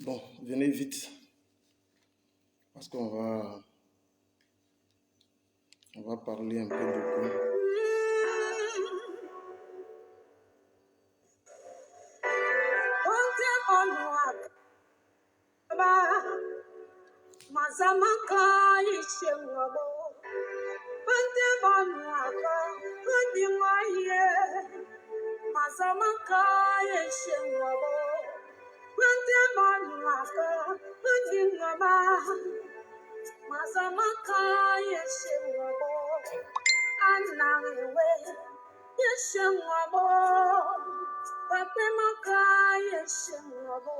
Bon, venez vite, parce on va parler un peu beaucoup. Mazamaka ishengabo Pante banuaka Kandingaye Mazamaka ishengabo Pante banuaka Kandingaba Mazamaka ishengabo Anawe Ishengabo Pate maka ishengabo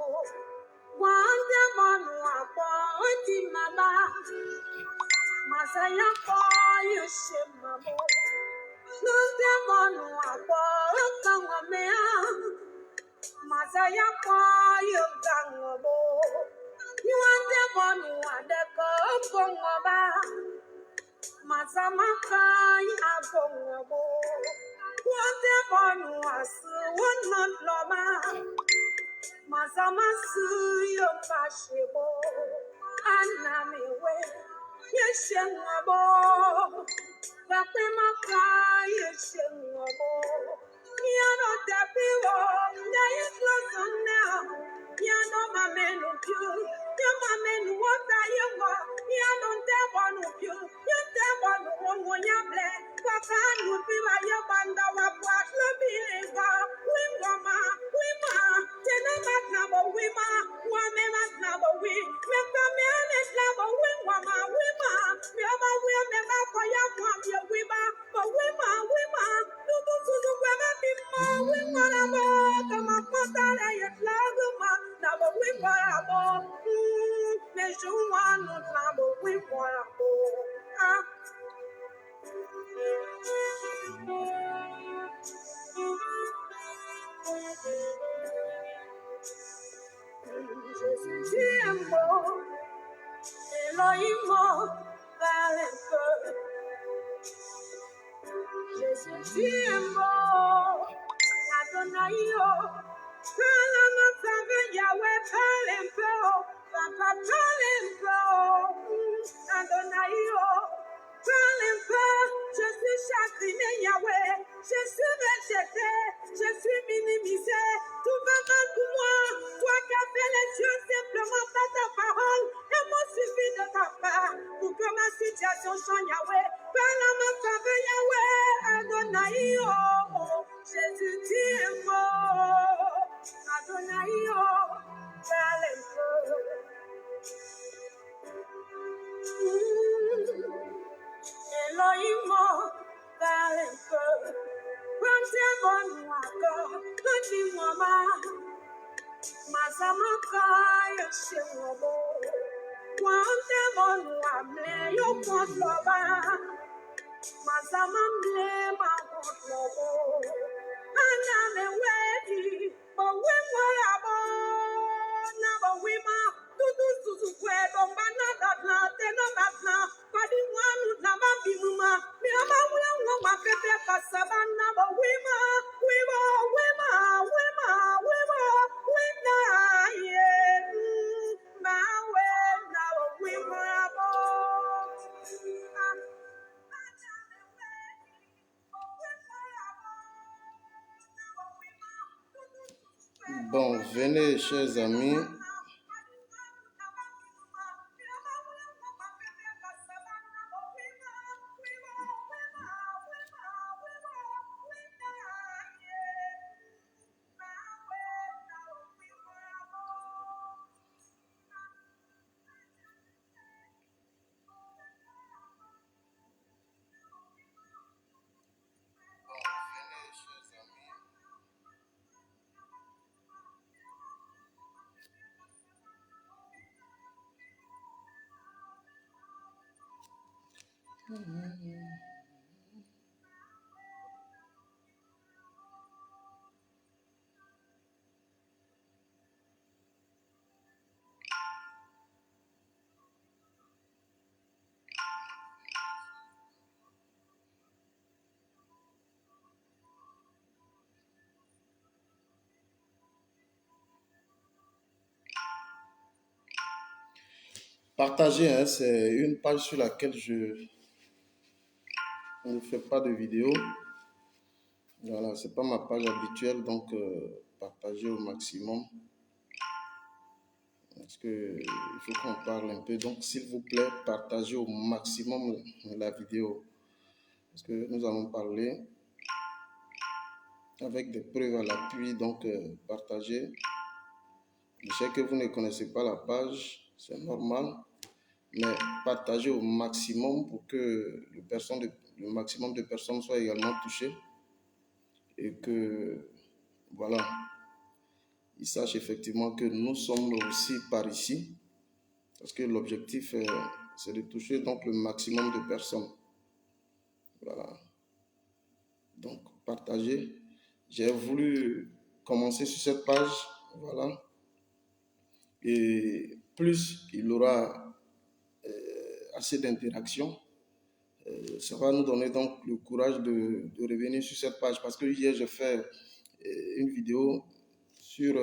Wande banuaka Kandimaba Masaya boy, shimamo. Nunde monu abo, kangomea. Masaya boy, kangobo. Nunde monu adeko, bongoba. Masamaka, abongobo. Nunde monu asu, wonot Masamasu, yopashebo. Anamiwe. Yeshengabo, Batemaka, Yeshengabo, Yano Tapiwo, Nayetloson now, Yano Mamenu Pure, Yamamen Water Yama, Yano Devon Pure, Yadevon Wonyable, Pakan would be like Yabanda, Wapwat, Labiga, Wimama, Wima, Tenamat Nabo, Wima, Wamemat Nabo, we, Mekaman is Nabo, Wimama, Wima, Yama, Wimama, Paya, Wamia, Wima, but Wima, Wima, Tutu, Wima, Bima, Wima, Kamapata, Laguma, Nabo, Wima, Mejuan, Nabo, Wima, Elohim, Valente, Jésus, tu es mort. Adonai, parle ma femme, Yahweh, parle un peu. Papa, parle un peu. Adonai, parle un peu. Je suis chagriné, Yahweh. Je suis rejeté. Je suis minimisé. Tout va mal pour moi. Toi qui as fait les cieux simplement par ta parole. Et moi suffit de ta part pour que ma situation change, Yahweh. Parle à ma femme, Yahweh. Adonai, oh. Jésus, tu es mort. Adonai, oh. Parle un peu. Elohim, parle un peu. Prends tes bonnes accords. Dis-moi, Mazamaka, Yeshua, Wante monu amle yo kwatloba Mazamamle ma kwatlobo Ana me wedi Bo wimwa abo Na bo wima Tutu kwe domba na datna Teno batna Kwadi wanu na mabimuma Mi ama wima Mapepe kasaba na bo wima Wima, wima, wima, wima Wina ye Bon, venez, chers amis. Partager, hein, c'est une page sur laquelle je ne fais pas de vidéo. Voilà, c'est pas ma page habituelle, donc partager au maximum. Parce que il faut qu'on parle un peu. Donc, s'il vous plaît, partagez au maximum la vidéo. Parce que nous allons parler avec des preuves à l'appui. Donc, partagez. Je sais que vous ne connaissez pas la page, c'est normal. Mais partagez au maximum pour que le maximum de personnes soient également touchées. Et que, voilà, ils sachent effectivement que nous sommes aussi par ici. Parce que l'objectif, c'est de toucher donc le maximum de personnes. Voilà. Donc, partagez. J'ai voulu commencer sur cette page. Voilà. Et plus il aura assez d'interactions, ça va nous donner donc le courage de revenir sur cette page. Parce que hier, j'ai fait une vidéo sur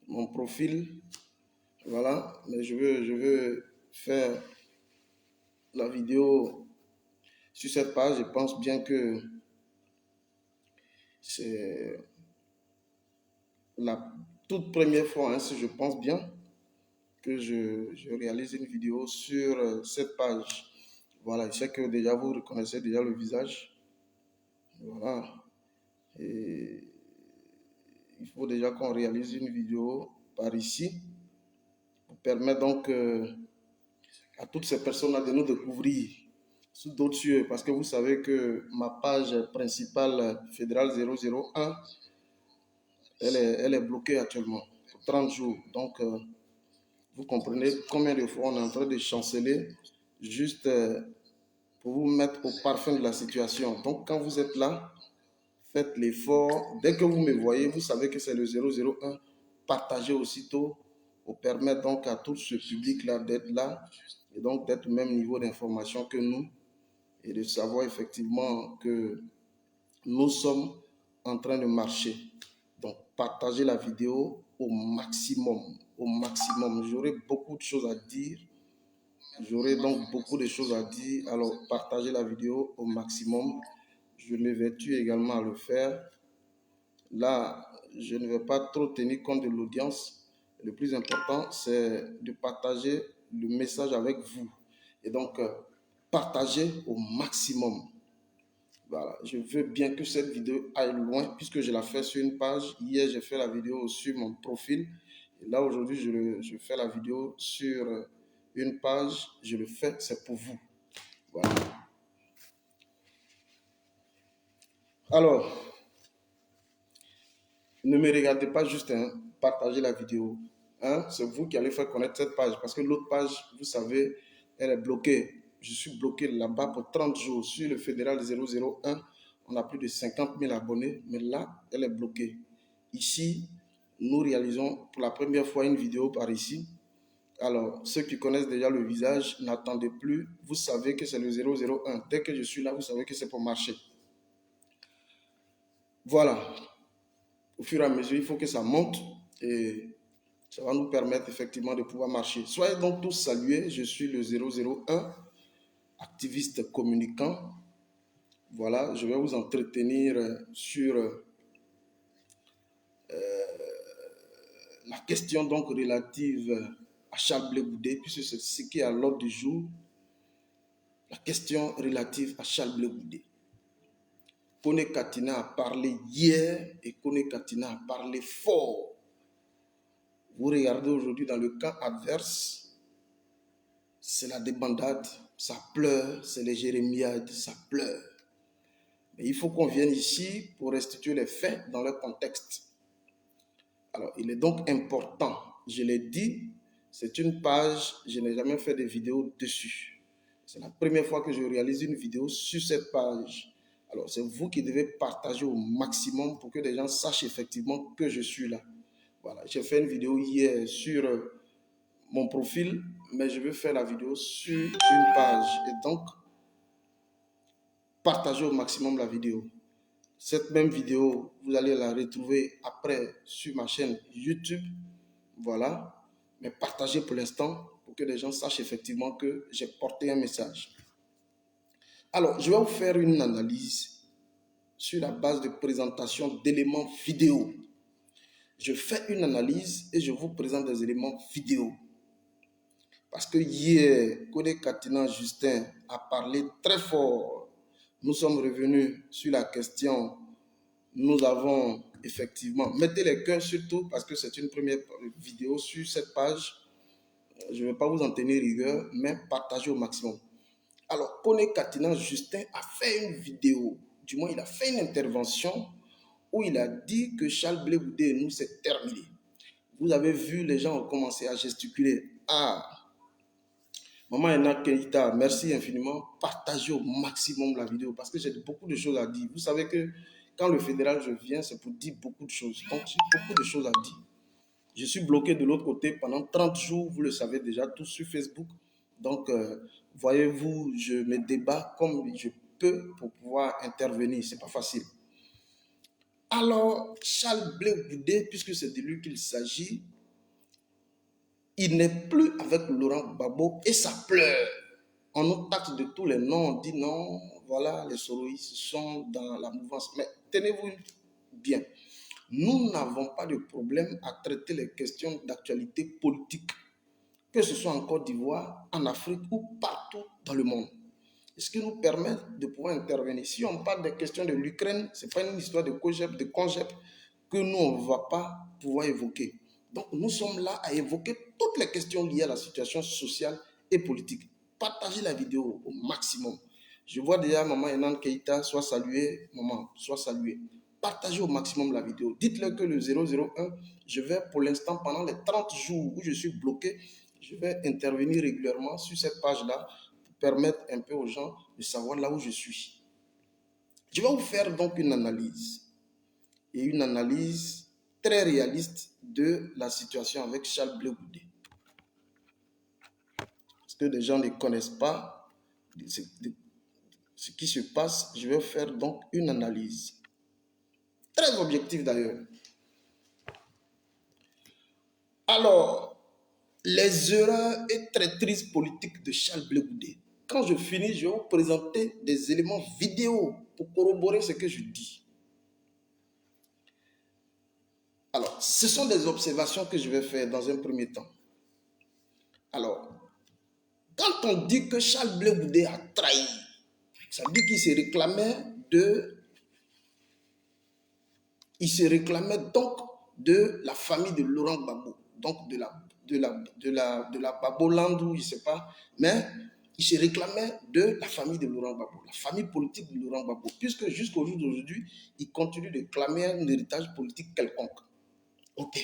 mon profil. Voilà. Mais je veux faire la vidéo sur cette page. Je pense bien que c'est la toute première fois, hein, si je pense bien, que je réalise une vidéo sur cette page. Voilà, je sais que déjà vous reconnaissez déjà le visage. Voilà. Et il faut déjà qu'on réalise une vidéo par ici pour permettre donc à toutes ces personnes-là de nous découvrir sous d'autres cieux. Parce que vous savez que ma page principale fédérale 001, elle est bloquée actuellement pour 30 jours. Donc, vous comprenez combien de fois on est en train de chanceler juste pour vous mettre au parfum de la situation. Donc, quand vous êtes là, faites l'effort. Dès que vous me voyez, vous savez que c'est le 001. Partagez aussitôt pour permettre donc à tout ce public-là d'être là et donc d'être au même niveau d'information que nous et de savoir effectivement que nous sommes en train de marcher. Donc, partagez la vidéo au maximum. Au maximum. J'aurai beaucoup de choses à dire. J'aurai donc beaucoup de choses à dire. Alors, partagez la vidéo au maximum. Je m'évertue également à le faire. Là, je ne vais pas trop tenir compte de l'audience. Le plus important, c'est de partager le message avec vous. Et donc, partagez au maximum. Voilà. Je veux bien que cette vidéo aille loin puisque je la fais sur une page. Hier, j'ai fait la vidéo sur mon profil. Et là, aujourd'hui, je fais la vidéo sur une page. Je le fais, c'est pour vous. Voilà. Alors, ne me regardez pas juste, hein, partagez la vidéo. Hein, c'est vous qui allez faire connaître cette page parce que l'autre page, vous savez, elle est bloquée. Je suis bloqué là-bas pour 30 jours. Sur le fédéral 001, on a plus de 50 000 abonnés, mais là, elle est bloquée. Ici, nous réalisons pour la première fois une vidéo par ici. Alors, ceux qui connaissent déjà le visage, n'attendez plus. Vous savez que c'est le 001. Dès que je suis là, vous savez que c'est pour marcher. Voilà. Au fur et à mesure, il faut que ça monte et ça va nous permettre effectivement de pouvoir marcher. Soyez donc tous salués. Je suis le 001, activiste communicant. Voilà, je vais vous entretenir sur la question donc relative à Charles Blé Goudé, puisque c'est ce qui est à l'ordre du jour. La question relative à Charles Blé Goudé. Kone Katina a parlé hier et Kone Katina a parlé fort. Vous regardez aujourd'hui dans le camp adverse, c'est la débandade, ça pleure, c'est les jérémiades, ça pleure. Mais il faut qu'on vienne ici pour restituer les faits dans leur contexte. Alors, il est donc important, je l'ai dit, c'est une page, je n'ai jamais fait de vidéo dessus. C'est la première fois que je réalise une vidéo sur cette page. Alors, c'est vous qui devez partager au maximum pour que les gens sachent effectivement que je suis là. Voilà, j'ai fait une vidéo hier sur mon profil, mais je veux faire la vidéo sur une page. Et donc, partagez au maximum la vidéo. Cette même vidéo, vous allez la retrouver après sur ma chaîne YouTube. Voilà. mais partagez pour l'instant pour que les gens sachent effectivement que j'ai porté un message. Alors, je vais vous faire une analyse sur la base de présentation d'éléments vidéo. Je fais une analyse et je vous présente des éléments vidéo. Parce que hier, Kone Katina Justin a parlé très fort. Nous sommes revenus sur la question. Nous avons effectivement, mettez les cœurs surtout parce que c'est une première vidéo sur cette page. Je ne vais pas vous en tenir rigueur, mais partagez au maximum. Alors, Kone Katina Justin a fait une vidéo, du moins il a fait une intervention où il a dit que Charles Blé Goudé et nous, c'est terminé. Vous avez vu, les gens ont commencé à gesticuler. Ah, Maman Ena Keita, merci infiniment. Partagez au maximum la vidéo parce que j'ai beaucoup de choses à dire. Vous savez que quand le fédéral, je viens, c'est pour dire beaucoup de choses. Donc, j'ai beaucoup de choses à dire. Je suis bloqué de l'autre côté pendant 30 jours, vous le savez déjà, tous sur Facebook. Donc, voyez-vous, je me débat comme je peux pour pouvoir intervenir. Ce n'est pas facile. Alors, Charles Blé Goudé, puisque c'est de lui qu'il s'agit, il n'est plus avec Laurent Gbagbo et ça pleure. On nous taxe de tous les noms, on dit non, voilà, les soroïstes sont dans la mouvance. Mais tenez-vous bien, nous n'avons pas de problème à traiter les questions d'actualité politique, que ce soit en Côte d'Ivoire, en Afrique ou partout dans le monde. Ce qui nous permet de pouvoir intervenir. Si on parle des questions de l'Ukraine, ce n'est pas une histoire de congep, que nous, on ne va pas pouvoir évoquer. Donc, nous sommes là à évoquer toutes les questions liées à la situation sociale et politique. Partagez la vidéo au maximum. Je vois déjà Maman Enan Keita, soit saluée. Maman, soit saluée. Partagez au maximum la vidéo. Dites-leur que le 001, je vais pour l'instant, pendant les 30 jours où je suis bloqué, je vais intervenir régulièrement sur cette page-là pour permettre un peu aux gens de savoir là où je suis. Je vais vous faire donc une analyse. Et une analyse très réaliste de la situation avec Charles Blé Goudé. Parce que les gens ne connaissent pas ce qui se passe, je vais faire donc une analyse. Très objective d'ailleurs. Alors, les erreurs et traîtrises politiques de Charles Blé Goudé. Quand je finis, je vais vous présenter des éléments vidéo pour corroborer ce que je dis. Alors, ce sont des observations que je vais faire dans un premier temps. Alors, quand on dit que Charles Blé Goudé a trahi, ça veut dire qu'il se réclamait donc de la famille de Laurent Gbagbo, donc de la Gbagbo-Land, je ne sais pas, mais il se réclamait de la famille de Laurent Gbagbo, la famille politique de Laurent Gbagbo, puisque jusqu'au jour d'aujourd'hui, il continue de clamer un héritage politique quelconque. Ok.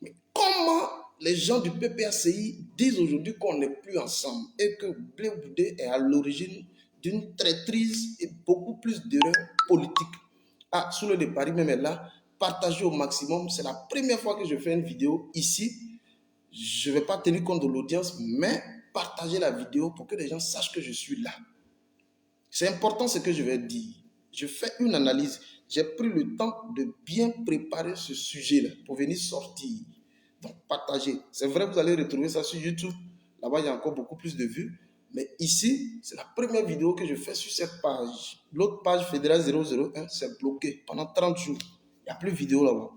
Mais comment les gens du PPACI disent aujourd'hui qu'on n'est plus ensemble et que Blé Goudé est à l'origine d'une traîtrise et beaucoup plus d'erreurs politiques? Ah, sous le Paris même est là, partagez au maximum. C'est la première fois que je fais une vidéo ici. Je ne vais pas tenir compte de l'audience, mais partagez la vidéo pour que les gens sachent que je suis là. C'est important ce que je vais dire. Je fais une analyse. J'ai pris le temps de bien préparer ce sujet-là pour venir sortir. Donc, partagez. C'est vrai, vous allez retrouver ça sur YouTube. Là-bas, il y a encore beaucoup plus de vues. Mais ici, c'est la première vidéo que je fais sur cette page. L'autre page fédérale 001, c'est bloqué pendant 30 jours. Il n'y a plus de vidéo là-bas.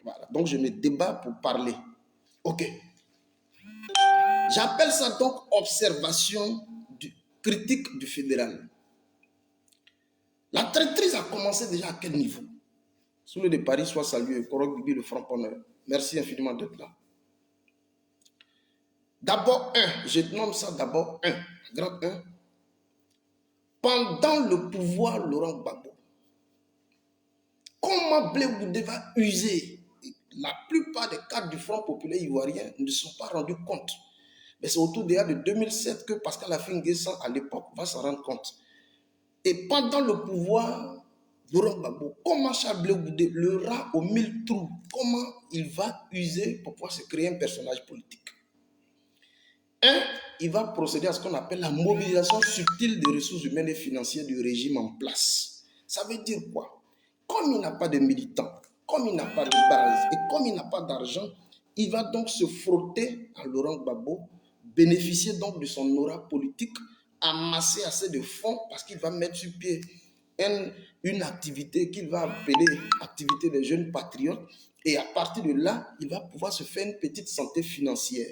Voilà. Donc, je me débat pour parler. OK. J'appelle ça donc observation critique du fédéral. La traîtrise a commencé déjà à quel niveau? Sous le de Paris, soit salué, Korok Bibi, le franc-ponneur. Merci infiniment d'être là. D'abord, je nomme ça d'abord grand 1. Pendant le pouvoir Laurent Gbagbo, comment Blé Goudé va user? La plupart des cadres du Front populaire ivoirien ne se sont pas rendus compte. Mais c'est autour de 2007 que Pascal Affi-N'Guessan, à l'époque, va s'en rendre compte. Et pendant le pouvoir Laurent Gbagbo, comment Charles Blé Goudé, le rat aux 1000 trous, comment il va user pour pouvoir se créer un personnage politique? Il va procéder à ce qu'on appelle la mobilisation subtile des ressources humaines et financières du régime en place. Ça veut dire quoi? Comme il n'a pas de militants, comme il n'a pas de base et comme il n'a pas d'argent, il va donc se frotter à Laurent Gbagbo, bénéficier donc de son aura politique, amasser assez de fonds parce qu'il va mettre sur pied une activité qu'il va appeler activité des jeunes patriotes. Et à partir de là, il va pouvoir se faire une petite santé financière.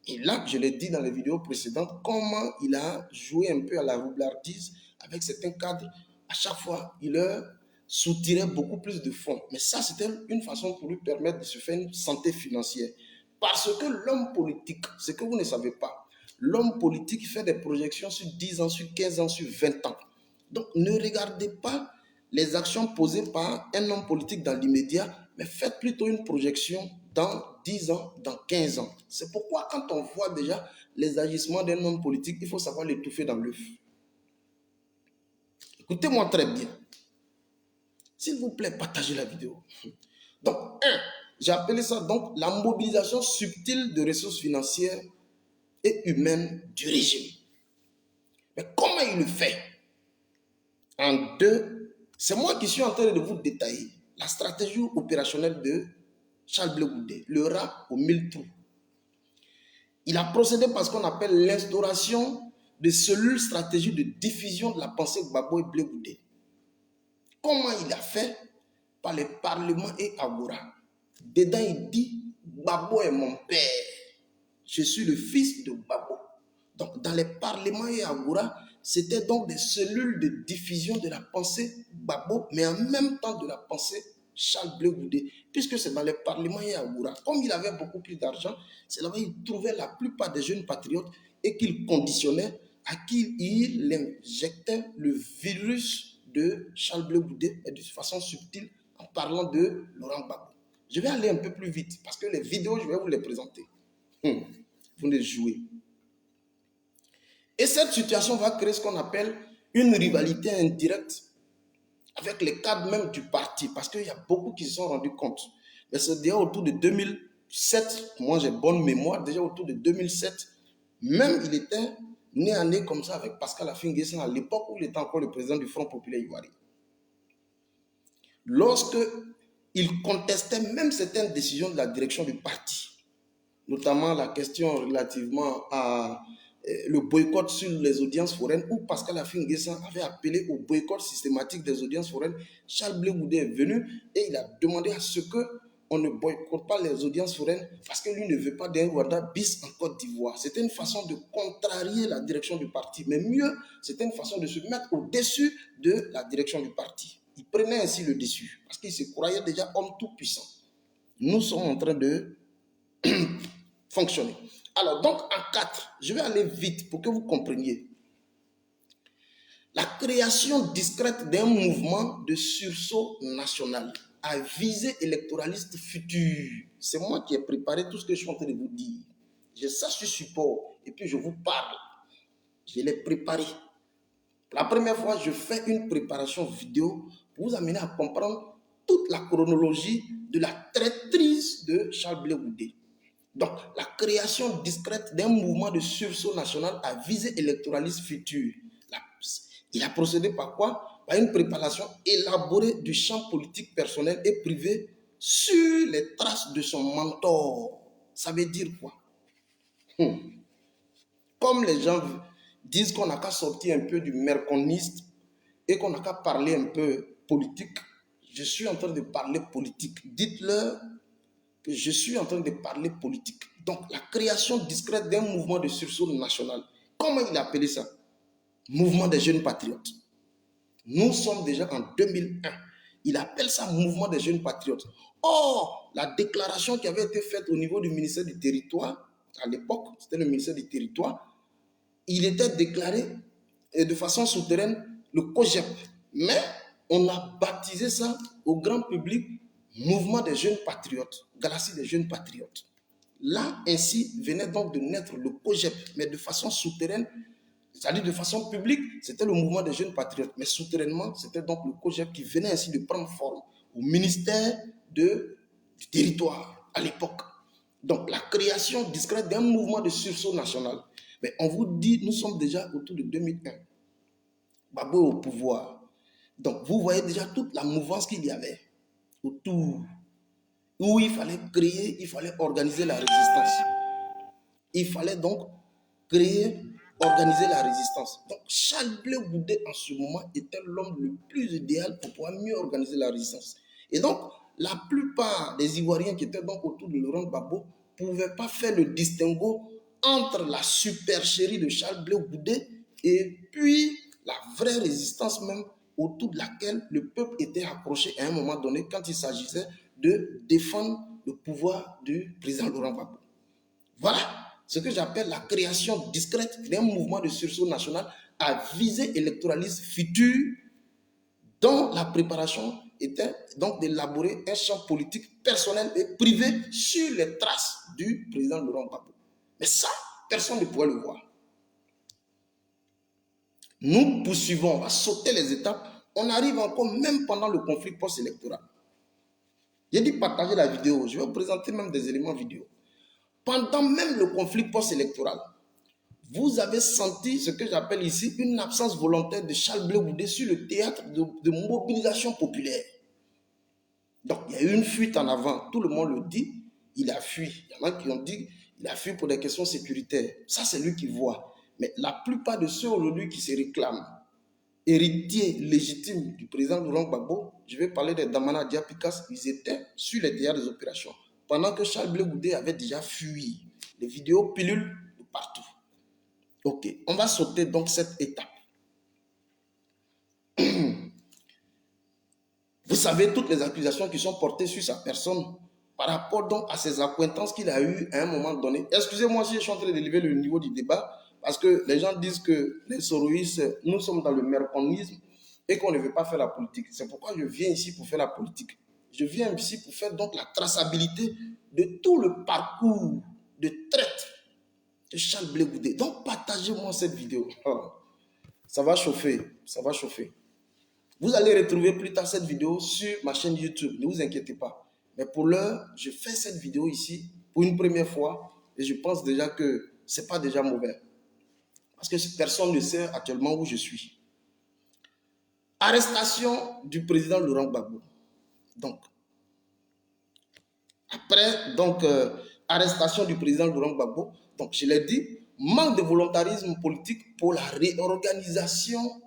Et là, je l'ai dit dans les vidéos précédentes, comment il a joué un peu à la roublardise avec certains cadres. À chaque fois, il leur soutirait beaucoup plus de fonds. Mais ça, c'était une façon pour lui permettre de se faire une santé financière. Parce que l'homme politique, ce que vous ne savez pas, l'homme politique fait des projections sur 10 ans, sur 15 ans, sur 20 ans. Donc, ne regardez pas les actions posées par un homme politique dans l'immédiat, mais faites plutôt une projection dans 10 ans, dans 15 ans. C'est pourquoi quand on voit déjà les agissements d'un homme politique, il faut savoir l'étouffer dans l'œuf. Écoutez-moi très bien. S'il vous plaît, partagez la vidéo. Donc, j'ai appelé ça donc la mobilisation subtile de ressources financières et humaines du régime. Mais comment il le fait? En deux, c'est moi qui suis en train de vous détailler la stratégie opérationnelle de Charles Blé Goudé, le rat aux 1000 trous. Il a procédé par ce qu'on appelle l'instauration de cellules stratégiques de diffusion de la pensée Gbagbo et Blé Goudé. Comment il a fait? Par les parlements et Agora. Dedans, il dit Gbagbo est mon père. Je suis le fils de Gbagbo. Donc, dans les parlements et Agora, c'était donc des cellules de diffusion de la pensée Gbagbo, mais en même temps de la pensée Charles Blé Goudé, puisque c'est dans les parlements et Agora. Comme il avait beaucoup plus d'argent, c'est là-bas qu'il trouvait la plupart des jeunes patriotes et qu'il conditionnait, à qui il injectait le virus de Charles Blé Goudé, et de façon subtile, en parlant de Laurent Gbagbo. Je vais aller un peu plus vite, parce que les vidéos, je vais vous les présenter. Vous les jouez. Et cette situation va créer ce qu'on appelle une rivalité indirecte avec les cadres même du parti, parce qu'il y a beaucoup qui se sont rendus compte. Mais c'est déjà autour de 2007, moi j'ai bonne mémoire, déjà autour de 2007, même il était né à nez comme ça avec Pascal Affi-N'Guessan à l'époque où il était encore le président du Front Populaire Ivoirien. Lorsque il contestait même certaines décisions de la direction du parti, notamment la question relativement à le boycott sur les audiences foraines, où Pascal Affi-N'Guessan avait appelé au boycott systématique des audiences foraines. Charles Blé Goudé est venu et il a demandé à ce qu'on ne boycotte pas les audiences foraines parce que lui ne veut pas d'un Rwanda bis en Côte d'Ivoire. C'était une façon de contrarier la direction du parti, mais mieux, c'était une façon de se mettre au-dessus de la direction du parti. Il prenait ainsi le dessus parce qu'il se croyait déjà homme tout puissant. Nous sommes en train de fonctionner. Alors, donc, en 4, je vais aller vite pour que vous compreniez. La création discrète d'un mouvement de sursaut national à visée électoraliste future. C'est moi qui ai préparé tout ce que je suis en train de vous dire. J'ai ça sur support et puis je vous parle. Je l'ai préparé. La première fois, je fais une préparation vidéo pour vous amener à comprendre toute la chronologie de la traîtrise de Charles Blé Goudé. Donc, la création discrète d'un mouvement de sursaut national à visée électoraliste future. Il a procédé par quoi? Par une préparation élaborée du champ politique personnel et privé sur les traces de son mentor. Ça veut dire quoi? Comme les gens disent qu'on n'a qu'à sortir un peu du merconiste et qu'on n'a qu'à parler un peu politique, je suis en train de parler politique. Dites-leur que je suis en train de parler politique. Donc, la création discrète d'un mouvement de sursaut national. Comment il a appelé ça? Mouvement des jeunes patriotes. Nous sommes déjà en 2001. Il appelle ça mouvement des jeunes patriotes. Or, la déclaration qui avait été faite au niveau du ministère du Territoire, à l'époque, c'était le ministère du Territoire, il était déclaré de façon souterraine le COGEP. Mais on a baptisé ça au grand public mouvement des jeunes patriotes, galaxie des jeunes patriotes. Là, ainsi, venait donc de naître le COGEP, mais de façon souterraine, c'est-à-dire de façon publique, c'était le mouvement des jeunes patriotes, mais souterrainement, c'était donc le COGEP qui venait ainsi de prendre forme au ministère du Territoire à l'époque. Donc, la création discrète d'un mouvement de sursaut national. Mais on vous dit, nous sommes déjà autour de 2001. Gbagbo au pouvoir. Donc, vous voyez déjà toute la mouvance qu'il y avait autour. où il fallait créer, il fallait organiser la résistance. Il fallait donc créer, organiser la résistance. Donc, Charles Blé Goudé, en ce moment, était l'homme le plus idéal pour pouvoir mieux organiser la résistance. Et donc, la plupart des Ivoiriens qui étaient donc autour de Laurent Gbagbo ne pouvaient pas faire le distinguo entre la supercherie de Charles Blé Goudé et puis la vraie résistance même autour de laquelle le peuple était accroché à un moment donné quand il s'agissait de défendre le pouvoir du président Laurent Gbagbo. Voilà ce que j'appelle la création discrète d'un mouvement de sursaut national à visée électoraliste future dont la préparation était donc d'élaborer un champ politique personnel et privé sur les traces du président Laurent Gbagbo. Mais ça, personne ne pouvait le voir. Nous poursuivons, on va sauter les étapes, on arrive encore même pendant le conflit post-électoral. J'ai dit partager la vidéo, je vais vous présenter même des éléments vidéo. Pendant même le conflit post-électoral, vous avez senti ce que j'appelle ici une absence volontaire de Charles Blé Goudé sur le théâtre de mobilisation populaire. Donc, il y a eu une fuite en avant. Tout le monde le dit, il a fui. Il y en a qui ont dit il a fui pour des questions sécuritaires. Ça, c'est lui qui voit. Mais la plupart de ceux aujourd'hui qui se réclament héritiers légitimes du président Laurent Gbagbo, je vais parler des Damana Diapikas, ils étaient sur les théâtres des opérations. Pendant que Charles Blé Goudé avait déjà fui. Les vidéos pilules de partout. Ok, on va sauter donc cette étape. Vous savez toutes les accusations qui sont portées sur sa personne par rapport donc à ses accointances qu'il a eues à un moment donné. Excusez-moi si je suis en train d'élever le niveau du débat, parce que les gens disent que les soroïstes, nous sommes dans le mercantilisme et qu'on ne veut pas faire la politique. C'est pourquoi je viens ici pour faire la politique. Je viens ici pour faire donc la traçabilité de tout le parcours de traite de Charles Blé Goudé. Donc, partagez-moi cette vidéo. Ça va chauffer, ça va chauffer. Vous allez retrouver plus tard cette vidéo sur ma chaîne YouTube. Ne vous inquiétez pas. Mais pour l'heure, je fais cette vidéo ici pour une première fois et je pense déjà que ce n'est pas déjà mauvais. Parce que personne ne sait actuellement où je suis. Arrestation du président Laurent Gbagbo. Donc, après, arrestation du président Laurent Gbagbo. Donc, je l'ai dit, manque de volontarisme politique pour la réorganisation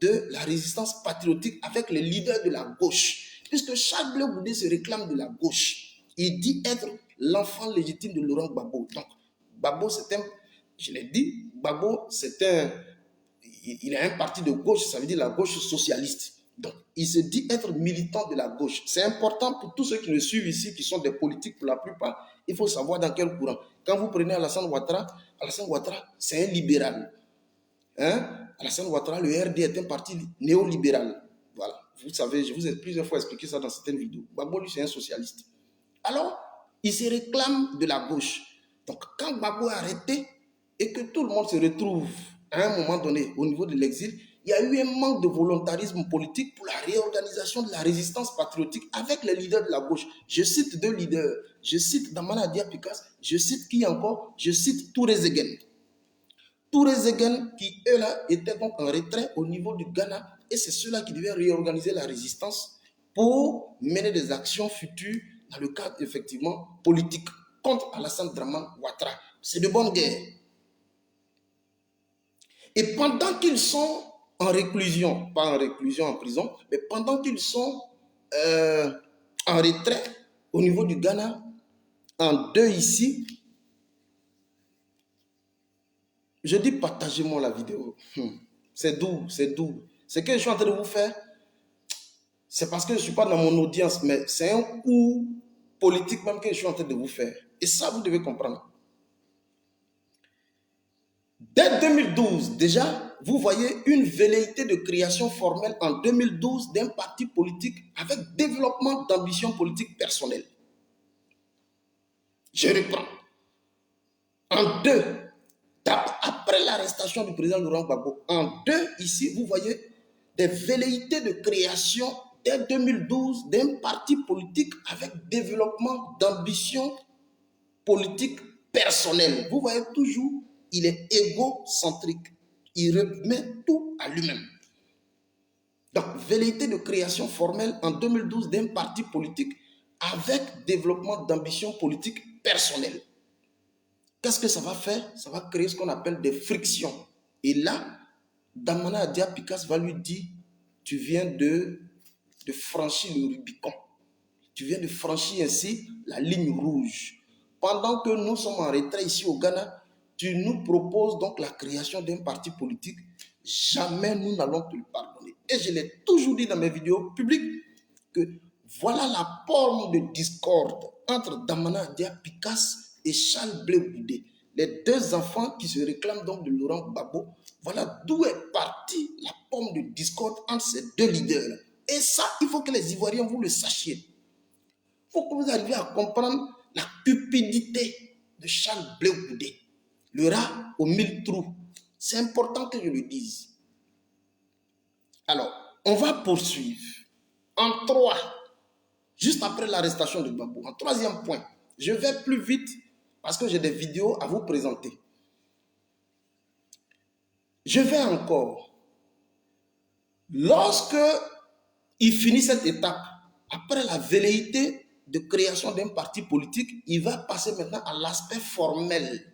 de la résistance patriotique avec les leaders de la gauche. Puisque Charles Blé Goudé se réclame de la gauche. Il dit être l'enfant légitime de Laurent Gbagbo. Donc, Gbagbo, c'est un, je l'ai dit, Gbagbo, c'est un, il a un parti de gauche, ça veut dire la gauche socialiste. Donc, il se dit être militant de la gauche. C'est important pour tous ceux qui le suivent ici, qui sont des politiques pour la plupart. Il faut savoir dans quel courant. Quand vous prenez Alassane Ouattara, c'est un libéral. Alassane Ouattara, le RD est un parti néolibéral. Voilà. Vous savez, je vous ai plusieurs fois expliqué ça dans certaines vidéos. Gbagbo, lui, c'est un socialiste. Alors, il se réclame de la gauche. Donc, quand Gbagbo est arrêté et que tout le monde se retrouve à un moment donné au niveau de l'exil, il y a eu un manque de volontarisme politique pour la réorganisation de la résistance patriotique avec les leaders de la gauche. Je cite deux leaders. Je cite Damana Diapikas. Je cite qui encore? Je cite Touré Zegen. Touré Zegen qui, eux-là, étaient donc en retrait au niveau du Ghana et c'est ceux-là qui devaient réorganiser la résistance pour mener des actions futures dans le cadre, effectivement, politique contre Alassane Dramane Ouattara. C'est de bonne guerre. Et pendant qu'ils sont en réclusion, pas en réclusion en prison, mais pendant qu'ils sont en retrait au niveau du Ghana, en deux ici, je dis partagez-moi la vidéo. C'est doux, c'est doux. Ce que je suis en train de vous faire, c'est parce que je ne suis pas dans mon audience, mais c'est un coup politique même que je suis en train de vous faire. Et ça, vous devez comprendre. Dès 2012, déjà, vous voyez une velléité de création formelle en 2012 d'un parti politique avec développement d'ambition politique personnelle. Je reprends. En deux, après l'arrestation du président Laurent Gbagbo, en deux, ici, vous voyez des velléités de création dès 2012 d'un parti politique avec développement d'ambition politique personnelle. Vous voyez toujours, il est égocentrique. Il remet tout à lui-même. Donc, velléité de création formelle en 2012 d'un parti politique avec développement d'ambition politique personnelle. Qu'est-ce que ça va faire? Ça va créer ce qu'on appelle des frictions. Et là, Damana Adia Picasse va lui dire, tu viens de franchir le Rubicon. Tu viens de franchir ainsi la ligne rouge. Pendant que nous sommes en retrait ici au Ghana, tu nous proposes donc la création d'un parti politique. Jamais nous n'allons te le pardonner. Et je l'ai toujours dit dans mes vidéos publiques que voilà la forme de discorde entre Damana Adia Picasse et Charles Blé Goudé, les deux enfants qui se réclament donc de Laurent Gbagbo. Voilà d'où est partie la forme de discorde entre ces deux leaders. Et ça, il faut que les Ivoiriens, vous le sachiez. Il faut que vous arriviez à comprendre la cupidité de Charles Blé Goudé. Le rat aux 1000 trous. C'est important que je le dise. Alors, on va poursuivre en 3, juste après l'arrestation de Gbagbo. En 3e point, je vais plus vite parce que j'ai des vidéos à vous présenter. Je vais encore. Lorsque il finit cette étape, après la velléité de création d'un parti politique, il va passer maintenant à l'aspect formel.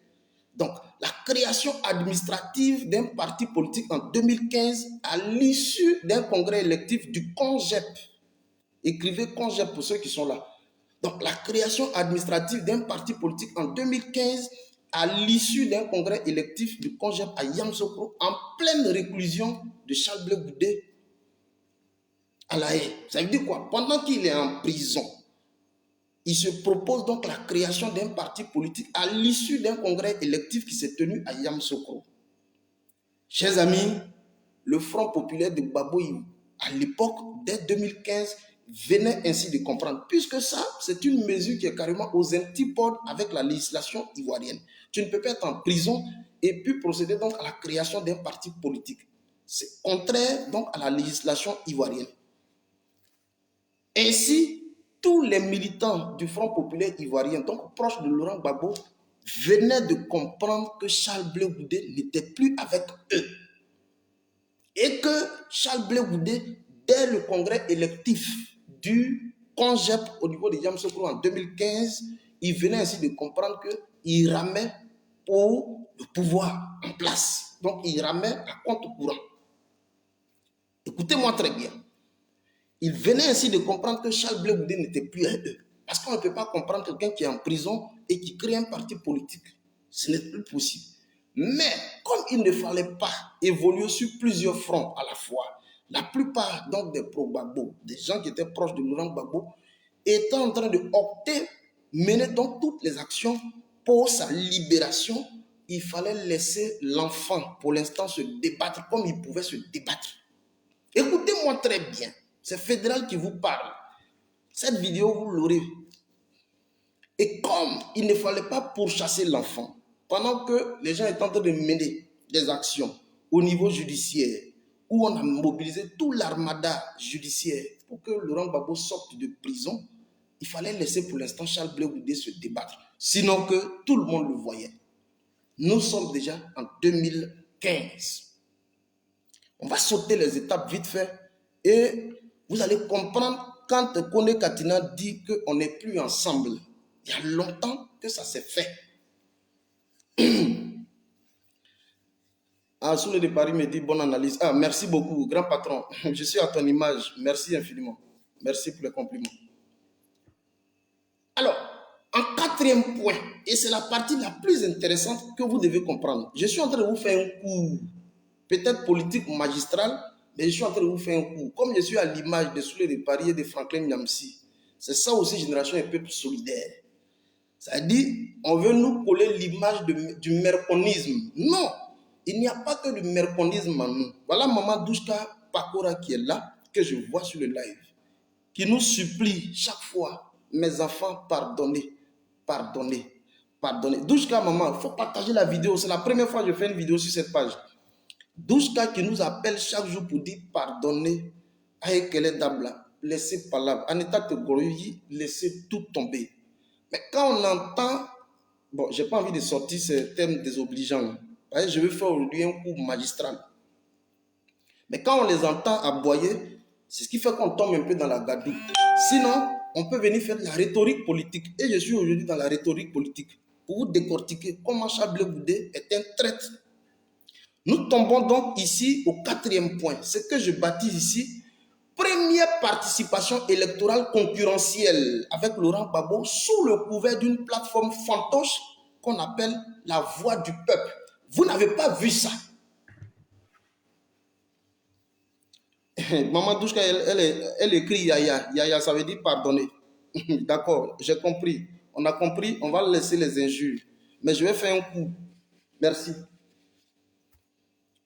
Donc, la création administrative d'un parti politique en 2015 à l'issue d'un congrès électif du CONGEP. Écrivez CONGEP pour ceux qui sont là. Donc, la création administrative d'un parti politique en 2015 à l'issue d'un congrès électif du CONGEP à Yamoussoukro en pleine réclusion de Charles Blé Goudé à La Haye. Ça veut dire quoi? Pendant qu'il est en prison, il se propose donc la création d'un parti politique à l'issue d'un congrès électif qui s'est tenu à Yamoussoukro. Chers amis, le Front populaire de Gbagbo, à l'époque, dès 2015, venait ainsi de comprendre, puisque ça, c'est une mesure qui est carrément aux antipodes avec la législation ivoirienne. Tu ne peux pas être en prison et puis procéder donc à la création d'un parti politique. C'est contraire donc à la législation ivoirienne. Ainsi, tous les militants du Front populaire ivoirien, donc proches de Laurent Gbagbo, venaient de comprendre que Charles Blé Goudé n'était plus avec eux. Et que Charles Blé Goudé, dès le congrès électif du CONGEP au niveau de Yamoussoukro en 2015, il venait ainsi de comprendre qu'il ramait pour le pouvoir en place. Donc, il ramait à compte courant. Écoutez-moi très bien. Il venait ainsi de comprendre que Charles Blé Goudé n'était plus à eux. Parce qu'on ne peut pas comprendre quelqu'un qui est en prison et qui crée un parti politique. Ce n'est plus possible. Mais comme il ne fallait pas évoluer sur plusieurs fronts à la fois, la plupart donc des pro-Gbagbo, des gens qui étaient proches de Laurent Gbagbo, étaient en train de opter, mener donc toutes les actions pour sa libération. Il fallait laisser l'enfant pour l'instant se débattre comme il pouvait se débattre. Écoutez-moi très bien. C'est Fédéral qui vous parle. Cette vidéo, vous l'aurez. Et comme il ne fallait pas pourchasser l'enfant, pendant que les gens étaient en train de mener des actions au niveau judiciaire, où on a mobilisé tout l'armada judiciaire pour que Laurent Gbagbo sorte de prison, il fallait laisser pour l'instant Charles Blé Goudé se débattre. Sinon que tout le monde le voyait. Nous sommes déjà en 2015. On va sauter les étapes vite fait et vous allez comprendre quand Kone Katina dit qu'on n'est plus ensemble. Il y a longtemps que ça s'est fait. Soule de Paris me dit bonne analyse. Merci beaucoup, grand patron. Je suis à ton image. Merci infiniment. Merci pour les compliments. Alors, en 4e point, et c'est la partie la plus intéressante que vous devez comprendre. Je suis en train de vous faire un cours, peut-être politique ou magistral, mais je suis en train de vous faire un cours. Comme je suis à l'image de Soule de Paris et de Franklin Nyamsi, c'est ça aussi Génération et Peuple solidaire. Ça dit, on veut nous coller l'image du merconisme. Non, il n'y a pas que du merconisme en nous. Voilà Maman Douchka Pakora qui est là, que je vois sur le live, qui nous supplie chaque fois, mes enfants, pardonnez, pardonnez, pardonnez. Douchka Maman, il faut partager la vidéo. C'est la première fois que je fais une vidéo sur cette page. Douchka qui nous appelle chaque jour pour dire pardonnez. Aïe, quelle est d'abla, laissez palabre. En état de goroyi, laissez tout tomber. Mais quand on entend, bon, je n'ai pas envie de sortir ces thèmes désobligeants. Je vais faire aujourd'hui un cours magistral. Mais quand on les entend aboyer, c'est ce qui fait qu'on tombe un peu dans la gadoue. Sinon, on peut venir faire de la rhétorique politique. Et je suis aujourd'hui dans la rhétorique politique pour vous décortiquer comment Charles Blé Goudé est un traître. Nous tombons donc ici au 4e point. Ce que je baptise ici, première participation électorale concurrentielle avec Laurent Gbagbo sous le couvert d'une plateforme fantoche qu'on appelle la voix du peuple. Vous n'avez pas vu ça. Maman Douchka, elle écrit Yaya. Yaya, ça veut dire pardonner. D'accord, j'ai compris. On a compris, on va laisser les injures. Mais je vais faire un coup. Merci.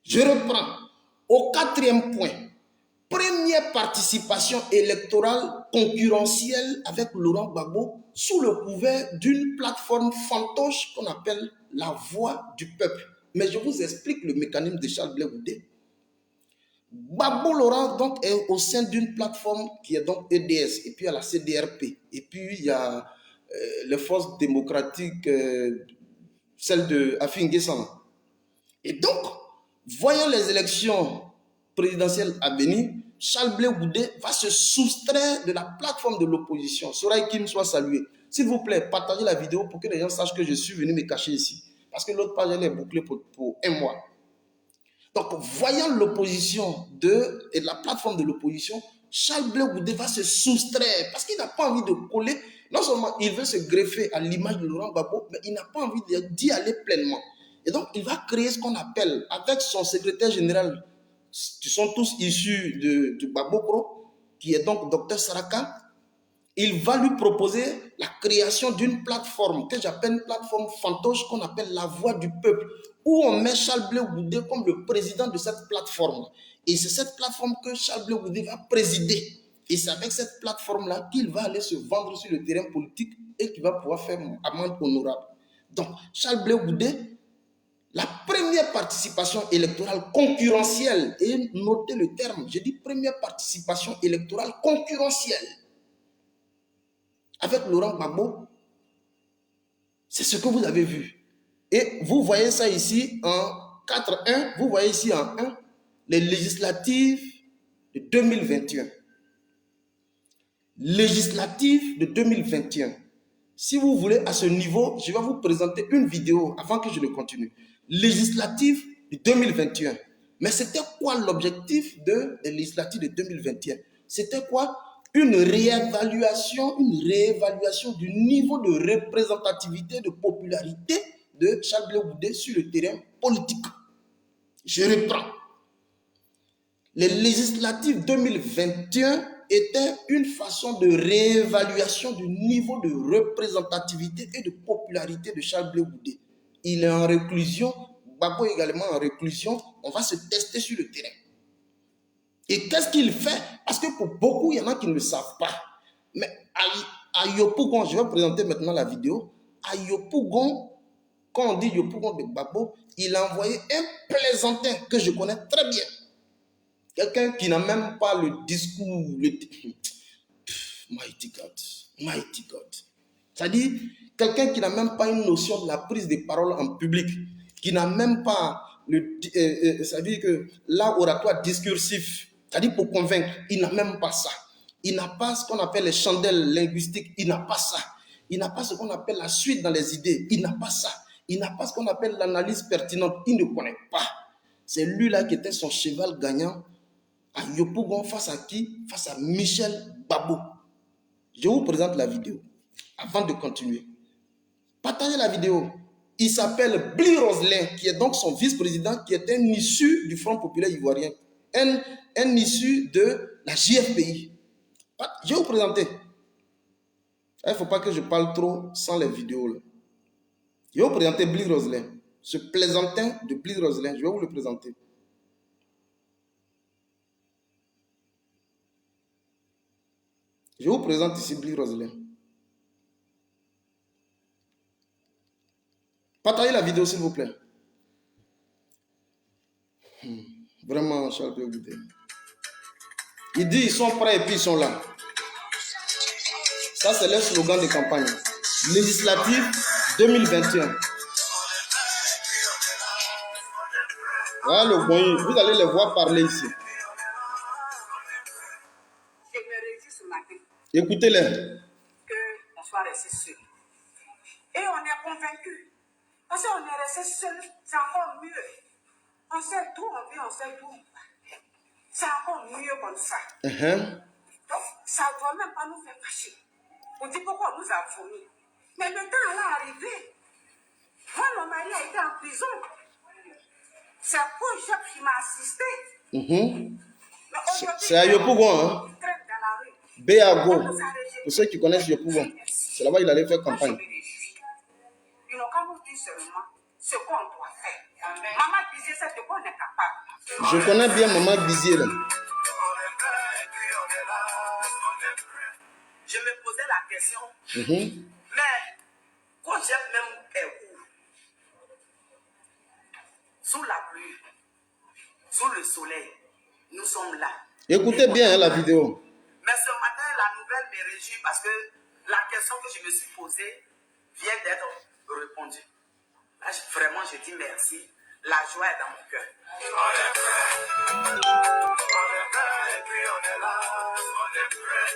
Je reprends. Au 4e point. Première participation électorale concurrentielle avec Laurent Gbagbo sous le couvert d'une plateforme fantoche qu'on appelle la voix du peuple. Mais je vous explique le mécanisme de Charles Blé Goudé. Gbagbo Laurent donc est au sein d'une plateforme qui est donc EDS, et puis il y a la CDRP, et puis il y a les forces démocratiques, celle de Afin Guessant. Et donc, voyant les élections présidentielle à venir, Charles Blé Goudé va se soustraire de la plateforme de l'opposition. Soraï Kim soit salué. S'il vous plaît, partagez la vidéo pour que les gens sachent que je suis venu me cacher ici. Parce que l'autre page, elle est bouclée pour un mois. Donc, voyant l'opposition et la plateforme de l'opposition, Charles Blé Goudé va se soustraire parce qu'il n'a pas envie de coller. Non seulement il veut se greffer à l'image de Laurent Gbagbo, mais il n'a pas envie d'y aller pleinement. Et donc, il va créer ce qu'on appelle, avec son secrétaire général, qui sont tous issus du Gbagbo, qui est donc Dr Saraka, il va lui proposer la création d'une plateforme que j'appelle une plateforme fantoche qu'on appelle la voix du peuple, où on met Charles Blé Goudé comme le président de cette plateforme. Et c'est cette plateforme que Charles Blé Goudé va présider. Et c'est avec cette plateforme-là qu'il va aller se vendre sur le terrain politique et qu'il va pouvoir faire amende honorable. Donc, Charles Blé Goudé, la première participation électorale concurrentielle, et notez le terme, je dis première participation électorale concurrentielle avec Laurent Gbagbo, c'est ce que vous avez vu. Et vous voyez ça ici en 4.1, vous voyez ici en 1, les législatives de 2021. Législatives de 2021. Si vous voulez, à ce niveau, je vais vous présenter une vidéo avant que je ne continue. Législative de 2021. Mais c'était quoi l'objectif des législatives de 2021? C'était quoi? Une réévaluation du niveau de représentativité, de popularité de Charles Blé Goudé sur le terrain politique. Je reprends. Les législatives 2021 étaient une façon de réévaluation du niveau de représentativité et de popularité de Charles Blé Goudé. Il est en réclusion, Gbagbo également en réclusion, on va se tester sur le terrain. Et qu'est-ce qu'il fait? Parce que pour beaucoup, il y en a qui ne le savent pas. Mais à Yopougon, je vais présenter maintenant la vidéo, à Yopougon, quand on dit Yopougon de Gbagbo, il a envoyé un plaisantin que je connais très bien. Quelqu'un qui n'a même pas le discours. Mighty God. Mighty God. C'est-à-dire, quelqu'un qui n'a même pas une notion de la prise de parole en public, qui n'a même pas c'est-à-dire que l'art oratoire discursif, c'est-à-dire pour convaincre, il n'a même pas ça. Il n'a pas ce qu'on appelle les chandelles linguistiques, il n'a pas ça. Il n'a pas ce qu'on appelle la suite dans les idées, il n'a pas ça. Il n'a pas ce qu'on appelle l'analyse pertinente, il ne connaît pas. C'est lui-là qui était son cheval gagnant à Yopougon face à qui? Face à Michel Gbagbo. Je vous présente la vidéo avant de continuer. Partagez la vidéo. Il s'appelle Bli Roselin, qui est donc son vice-président, qui est un issu du Front populaire ivoirien, un issu de la JFPI. Je vais vous présenter. Il ne faut pas que je parle trop sans les vidéos. Là. Je vais vous présenter Bli Roselin. Ce plaisantin de Bli Roselin, je vais vous le présenter. Je vous présente ici Bli Roselin. Partagez la vidéo, s'il vous plaît. Vraiment, Charles Blé Goudé. Il dit ils sont prêts et puis ils sont là. Ça, c'est leur slogan de campagne. Législative 2021. Voilà le bon, vous allez les voir parler ici. Écoutez-les. Qu'on soit resté seul. Et on est convaincu. Parce qu'on est resté seul, c'est encore mieux. On sait d'où on vient, on sait d'où on va. C'est encore mieux comme ça. Donc, ça ne doit même pas nous faire fâcher. On dit pourquoi on nous a vomi. Mais le temps est arrivé. Moi, mon mari a été en prison. C'est Kojep qui m'a assisté. C'est à Yopougon, hein? Béago. Pour ceux qui connaissent Yopougon. C'est là-bas qu'il allait faire campagne. Ils n'ont qu'à nous dire seulement ce qu'on doit faire. Maman Bizier, c'est de quoi on est capable. Je connais bien Maman Bizier, là. Je me posais la question, mais Kojep même est où? Sous la pluie, sous le soleil, nous sommes là. Écoutez bien hein, la vidéo. Mais ce matin, la nouvelle me réjouit parce que la question que je me suis posée vient d'être répondue. Là, vraiment, je dis merci. La joie est dans mon cœur. On est prêt. On est prêt et puis on est là. On est prêt.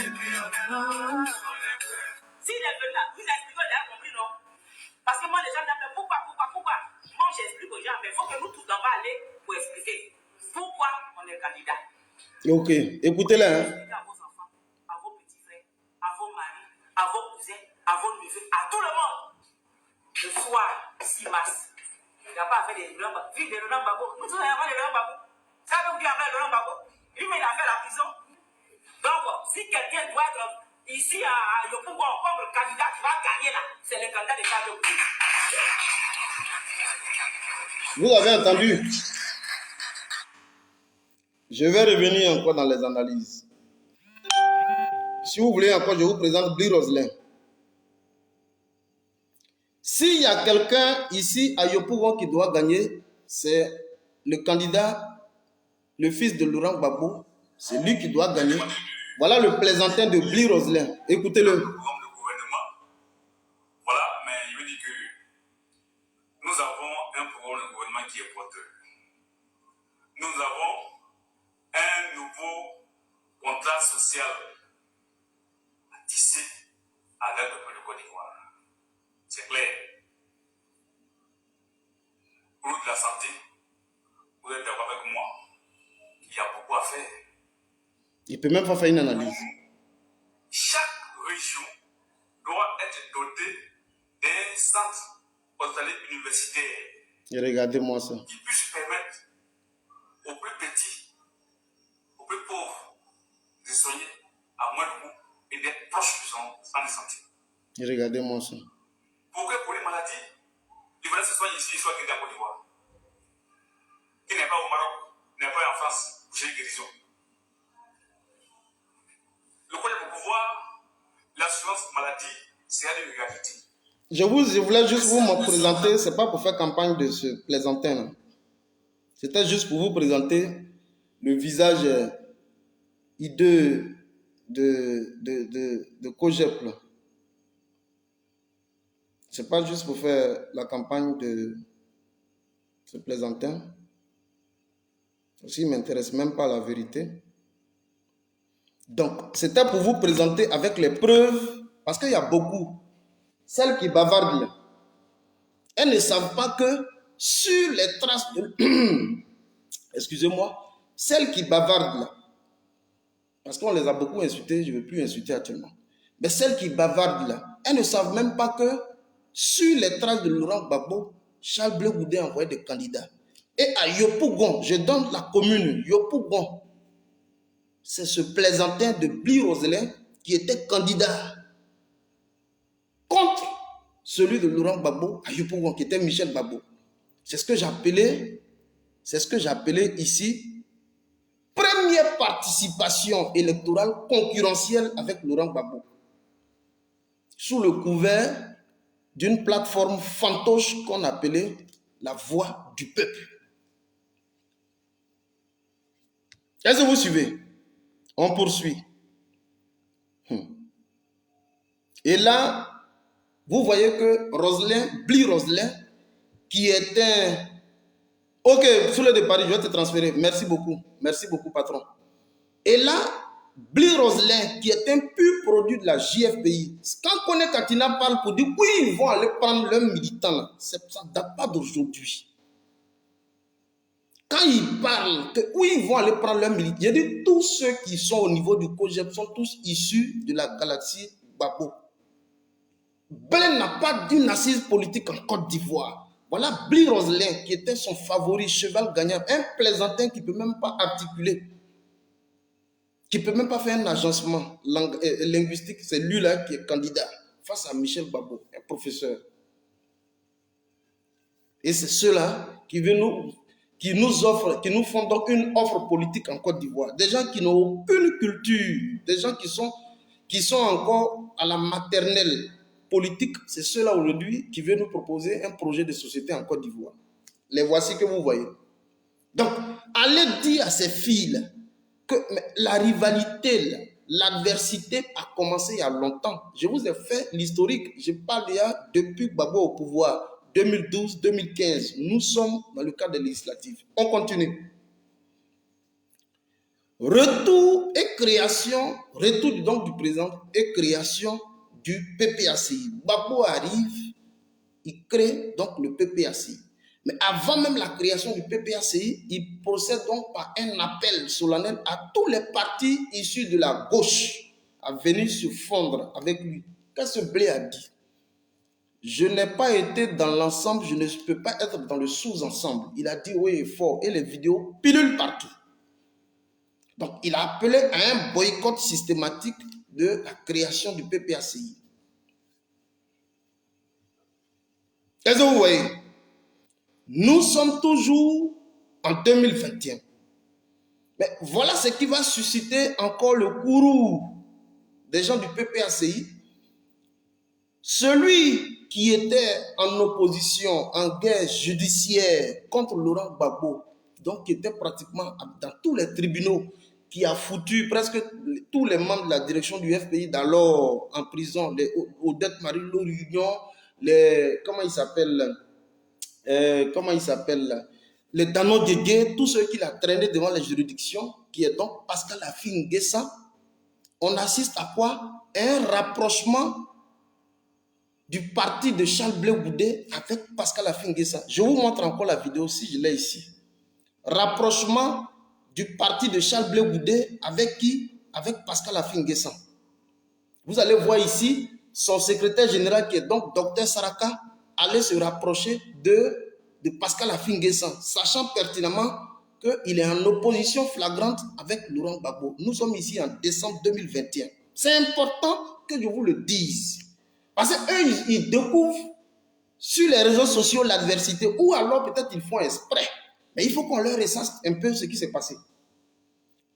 Et puis on est là. On est prêt. S'il est venu là, vous expliquez, vous avez compris, non? Parce que moi, les gens me disent pourquoi? Moi, j'explique aux gens, mais il faut que nous tous on va aller pour expliquer pourquoi on est candidat. Ok, écoutez-les. Hein. À vos enfants, à vos petits frères, à vos maris, à vos cousins, à vos neveux, à tout le monde. Le soir, 6 mars, il n'y a pas à faire des Laurent Gbagbo. Des Laurent Gbagbo. Vous savez, il y a pas de Laurent Gbagbo. Savez-vous qui a fait Laurent Gbagbo? Lui-même, il a fait la prison. Donc, si quelqu'un doit être ici à Yopougon comme le candidat qui va gagner là, c'est le candidat de Charles Blé. Vous avez entendu? Je vais revenir encore dans les analyses. Si vous voulez encore, je vous présente Bli Roselin. S'il y a quelqu'un ici à Yopougon qui doit gagner, c'est le candidat, le fils de Laurent Gbagbo. C'est lui qui doit gagner. Voilà le plaisantin de Bli Roselin. Écoutez-le. Le gouvernement. Voilà, mais il veut dire que nous avons un programme de gouvernement qui est porteur. Nous avons un nouveau contrat social à tisser avec le peuple de Côte d'Ivoire. C'est clair. Pour de la santé, vous êtes d'accord avec moi. Il y a beaucoup à faire. Il peut même pas faire une analyse. Chaque région doit être dotée d'un centre hospitalier universitaire. Et regardez-moi ça. Qui puisse permettre aux plus petits, aux plus pauvres, de soigner à moins de coût et d'être proches de son centre de santé. Et regardez-moi ça. Pour que pour les maladies, il faudrait que ce soit ici, il soit quelqu'un en Côte d'Ivoire. Qui n'est pas au Maroc, n'est pas en France, pour une guérison. Le problème pour pouvoir, l'assurance maladie, c'est une réalité. Je voulais juste vous me présenter, c'est pas pour faire campagne de ce plaisantin. C'était juste pour vous présenter le visage hideux de Kojep. C'est pas juste pour faire la campagne de ce plaisantin. Aussi, il ne m'intéresse même pas la vérité. Donc, c'était pour vous présenter avec les preuves, parce qu'il y a beaucoup. Celles qui bavardent là, elles ne savent pas que sur les traces de... Excusez-moi, celles qui bavardent là, parce qu'on les a beaucoup insultées, je ne veux plus insulter actuellement, mais celles qui bavardent là, elles ne savent même pas que sur les traces de Laurent Gbagbo, Charles Blé Goudé a envoyé des candidats. Et à Yopougon, je donne la commune, Yopougon, c'est ce plaisantin de Bli Roselin qui était candidat contre celui de Laurent Gbagbo à Yopougon, qui était Michel Gbagbo. C'est ce que j'appelais ici première participation électorale concurrentielle avec Laurent Gbagbo, sous le couvert d'une plateforme fantoche qu'on appelait la voix du peuple. Est-ce que vous suivez? On poursuit. Et là, vous voyez que Bli Roselin, qui était... Ok, sous le départ, je vais te transférer. Merci beaucoup, patron. Et là, Bly Roselin, qui est un pur produit de la JFPI, quand Kone Katina parle pour dire oui, ils vont aller prendre leurs militants, ça ne date pas d'aujourd'hui. Quand ils parlent que oui, ils vont aller prendre leurs militants, il dit tous ceux qui sont au niveau du COJEP sont tous issus de la galaxie Gbagbo. Bly n'a pas d'une assise politique en Côte d'Ivoire. Voilà Bly Roselin, qui était son favori, cheval gagnant, un plaisantin qui ne peut même pas articuler, qui ne peut même pas faire un agencement linguistique. C'est lui-là qui est candidat face à Michel Gbagbo, un professeur. Et c'est ceux-là qui nous offrent, qui nous font donc une offre politique en Côte d'Ivoire. Des gens qui n'ont aucune culture, des gens qui sont encore à la maternelle politique, c'est ceux-là aujourd'hui qui veulent nous proposer un projet de société en Côte d'Ivoire. Les voici que vous voyez. Donc, allez dire à ces filles que la rivalité, l'adversité a commencé il y a longtemps. Je vous ai fait l'historique. Je parle il y a depuis Gbagbo au pouvoir, 2012-2015. Nous sommes dans le cadre des législatives. On continue. Retour donc du président et création du PPACI. Gbagbo arrive, il crée donc le PPACI. Mais avant même la création du PPACI, il procède donc par un appel solennel à tous les partis issus de la gauche à venir se fondre avec lui. Qu'est-ce que Bly a dit? Je n'ai pas été dans l'ensemble, je ne peux pas être dans le sous-ensemble. Il a dit oui et fort, et les vidéos pilulent partout. Donc, il a appelé à un boycott systématique de la création du PPACI. Est-ce que vous voyez? Nous sommes toujours en 2021. Mais voilà ce qui va susciter encore le courroux des gens du PPACI. Celui qui était en opposition, en guerre judiciaire contre Laurent Gbagbo, donc qui était pratiquement dans tous les tribunaux, qui a foutu presque tous les membres de la direction du FPI d'alors en prison, les Odette Marie-Laure, les comment il s'appelle, les Dano Djedje, tous ceux qui l'ont traîné devant les juridictions, qui est donc Pascal Affi N'Guessan. On assiste à quoi? Un rapprochement du parti de Charles Blé Goudé avec Pascal Affi N'Guessan. Je vous montre encore la vidéo si je l'ai ici. Rapprochement du parti de Charles Blé Goudé avec qui? Avec Pascal Affi N'Guessan. Vous allez voir ici son secrétaire général qui est donc Dr Saraka aller se rapprocher de Pascal Affi N'Guessan, sachant pertinemment qu'il est en opposition flagrante avec Laurent Gbagbo. Nous sommes ici en décembre 2021. C'est important que je vous le dise. Parce qu'eux, ils découvrent sur les réseaux sociaux l'adversité, ou alors peut-être ils font exprès. Mais il faut qu'on leur recense un peu ce qui s'est passé.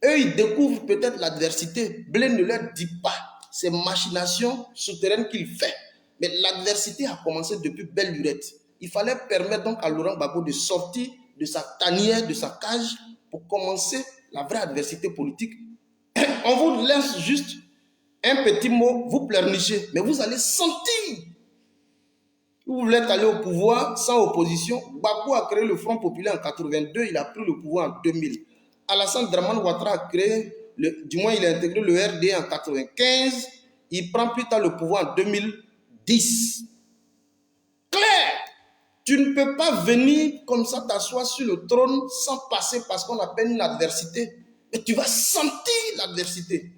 Eux, ils découvrent peut-être l'adversité. Bly ne leur dit pas ces machinations souterraines qu'il fait. Mais l'adversité a commencé depuis belle lurette. Il fallait permettre donc à Laurent Gbagbo de sortir de sa tanière, de sa cage, pour commencer la vraie adversité politique. On vous laisse juste un petit mot, vous pleurnichez, mais vous allez sentir. Vous voulez aller au pouvoir sans opposition. Gbagbo a créé le Front Populaire en 82, il a pris le pouvoir en 2000. Alassane Dramane Ouattara a créé, du moins il a intégré le RD en 95, il prend plus tard le pouvoir en 2010. Claire, tu ne peux pas venir comme ça t'asseoir sur le trône sans passer parce qu'on appelle une adversité. Mais tu vas sentir l'adversité.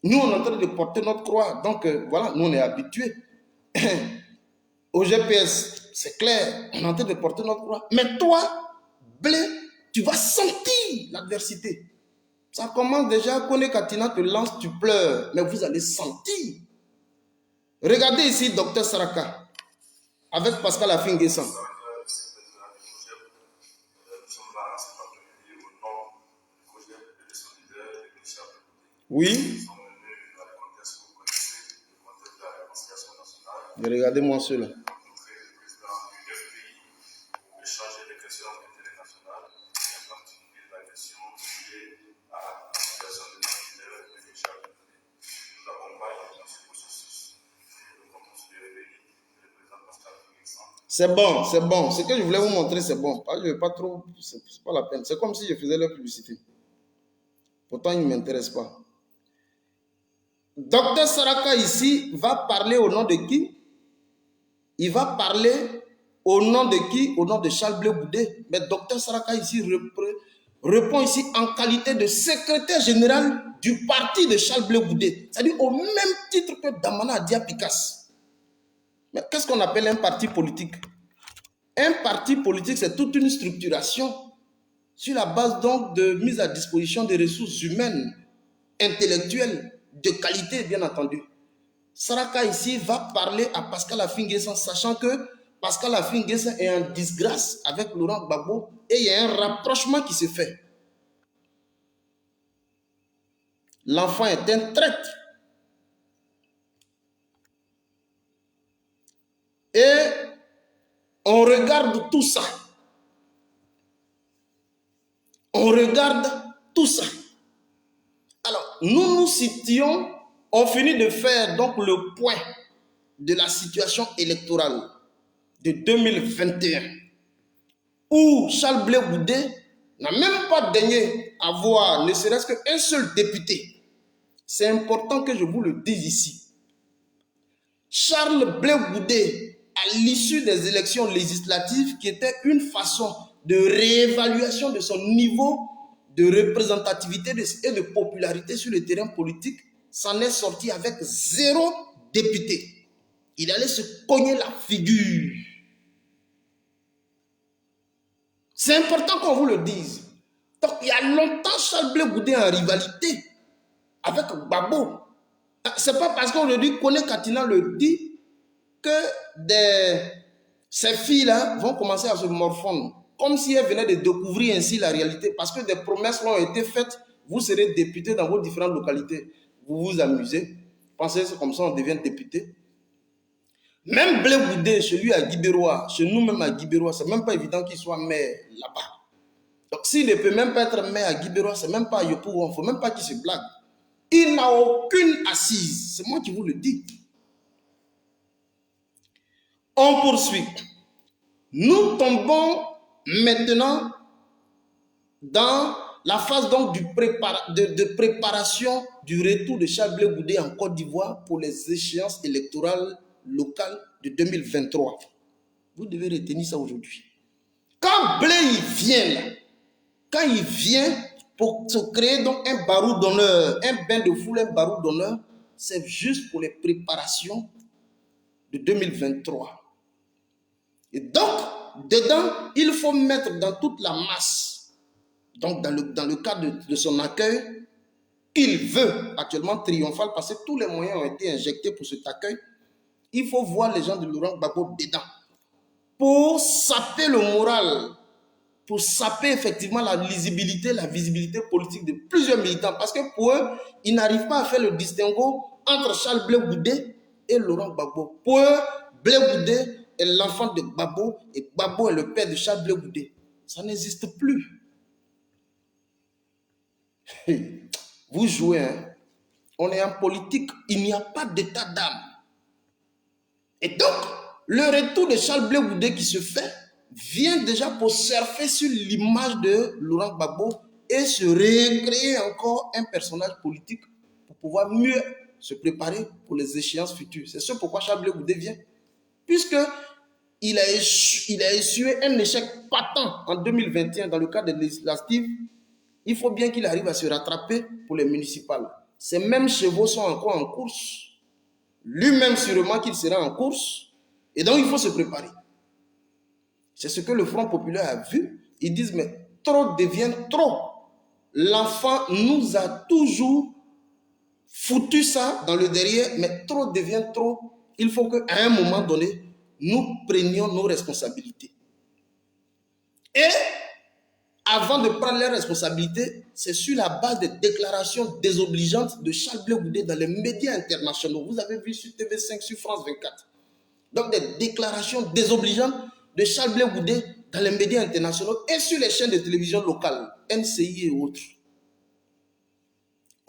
Nous, on est en train de porter notre croix. Donc, voilà, nous, on est habitués. Au GPS, c'est clair, on est en train de porter notre croix. Mais toi, Bly, tu vas sentir l'adversité. Ça commence déjà, Kone Katina te lance, tu pleures. Mais vous allez sentir. Regardez ici, Dr Saraka, avec Pascal Affi N'Guessan. Oui. Regardez-moi cela. C'est bon, c'est bon. Ce que je voulais vous montrer, c'est bon. Je ne veux pas trop, c'est pas la peine. C'est comme si je faisais leur publicité. Pourtant, il ne m'intéresse pas. Docteur Saraka ici va parler au nom de qui? Il va parler au nom de qui? Au nom de Charles Blé Goudé. Mais Docteur Saraka ici répond ici en qualité de secrétaire général du parti de Charles Blé Goudé. C'est-à-dire au même titre que Damana Adia Picasse. Mais qu'est-ce qu'on appelle un parti politique? Un parti politique, c'est toute une structuration sur la base donc de mise à disposition des ressources humaines, intellectuelles, de qualité, bien entendu. Saraka ici va parler à Pascal Affi-N'Guessan, sachant que Pascal Affi-N'Guessan est en disgrâce avec Laurent Gbagbo et il y a un rapprochement qui se fait. L'enfant est un traître. Et on regarde tout ça. On regarde tout ça. Alors, nous citions, on finit de faire donc le point de la situation électorale de 2021, où Charles Blé Goudé n'a même pas daigné avoir ne serait-ce qu'un seul député. C'est important que je vous le dise ici. Charles Blé Goudé, à l'issue des élections législatives, qui était une façon de réévaluation de son niveau de représentativité et de popularité sur le terrain politique, s'en est sorti avec 0 député. Il allait se cogner la figure. C'est important qu'on vous le dise. Donc, il y a longtemps, Charles Blé Goudé en rivalité avec Gbagbo. Ce n'est pas parce qu'aujourd'hui, Kone Katina le dit que ces filles-là vont commencer à se morfondre. Comme si elles venaient de découvrir ainsi la réalité. Parce que des promesses ont été faites. Vous serez député dans vos différentes localités. Vous vous amusez. Pensez que c'est comme ça on devient député. Même Blé Goudé, chez lui à Guibérois, chez nous-mêmes à Guibérois, c'est même pas évident qu'il soit maire là-bas. Donc s'il ne peut même pas être maire à Guibérois, c'est même pas à Yopougon, il ne faut même pas qu'il se blague. Il n'a aucune assise. C'est moi qui vous le dis. On poursuit. Nous tombons maintenant dans la phase donc de préparation du retour de Charles Blé Goudé en Côte d'Ivoire pour les échéances électorales locales de 2023. Vous devez retenir ça aujourd'hui. Quand Blé il vient là, quand il vient pour se créer donc un barreau d'honneur, un bain de foule, un barreau d'honneur, c'est juste pour les préparations de 2023. Et donc, dedans, il faut mettre dans toute la masse, donc dans le cadre de son accueil, qu'il veut actuellement triomphal, parce que tous les moyens ont été injectés pour cet accueil, il faut voir les gens de Laurent Gbagbo dedans, pour saper le moral, pour saper effectivement la lisibilité, la visibilité politique de plusieurs militants, parce que pour eux, ils n'arrivent pas à faire le distinguo entre Charles Blé Goudé et Laurent Gbagbo. Pour eux, Blé Goudé est l'enfant de Gbagbo et Gbagbo est le père de Charles Blé Goudé. Ça n'existe plus. Vous jouez, hein? On est en politique, il n'y a pas d'état d'âme. Et donc, le retour de Charles Blé Goudé qui se fait vient déjà pour surfer sur l'image de Laurent Gbagbo et se recréer encore un personnage politique pour pouvoir mieux se préparer pour les échéances futures. C'est ce pourquoi Charles Blé Goudé vient. Puisqu'il a essué un échec patent en 2021 dans le cadre des législatives, il faut bien qu'il arrive à se rattraper pour les municipales. Ces mêmes chevaux sont encore en course. Lui-même sûrement qu'il sera en course. Et donc il faut se préparer. C'est ce que le Front populaire a vu. Ils disent, mais trop devient trop. L'enfant nous a toujours foutu ça dans le derrière, mais trop devient trop. Il faut qu'à un moment donné, nous prenions nos responsabilités. Et avant de prendre les responsabilités, c'est sur la base des déclarations désobligeantes de Charles Blé Goudé dans les médias internationaux. Vous avez vu sur TV5, sur France 24. Donc des déclarations désobligeantes de Charles Blé Goudé dans les médias internationaux et sur les chaînes de télévision locales, NCI et autres.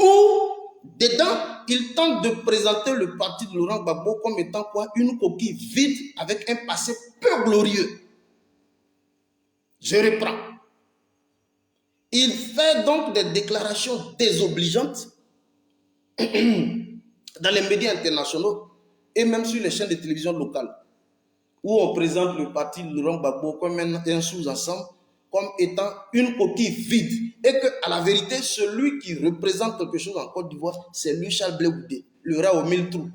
Où, dedans, il tente de présenter le parti de Laurent Gbagbo comme étant quoi? Une coquille vide avec un passé peu glorieux. Je reprends. Il fait donc des déclarations désobligeantes dans les médias internationaux et même sur les chaînes de télévision locales, où on présente le parti Laurent Gbagbo comme un sous-ensemble, comme étant une coquille vide, et qu'à la vérité, celui qui représente quelque chose en Côte d'Ivoire, c'est lui, Charles Blé Goudé, le rat aux 1000 trous.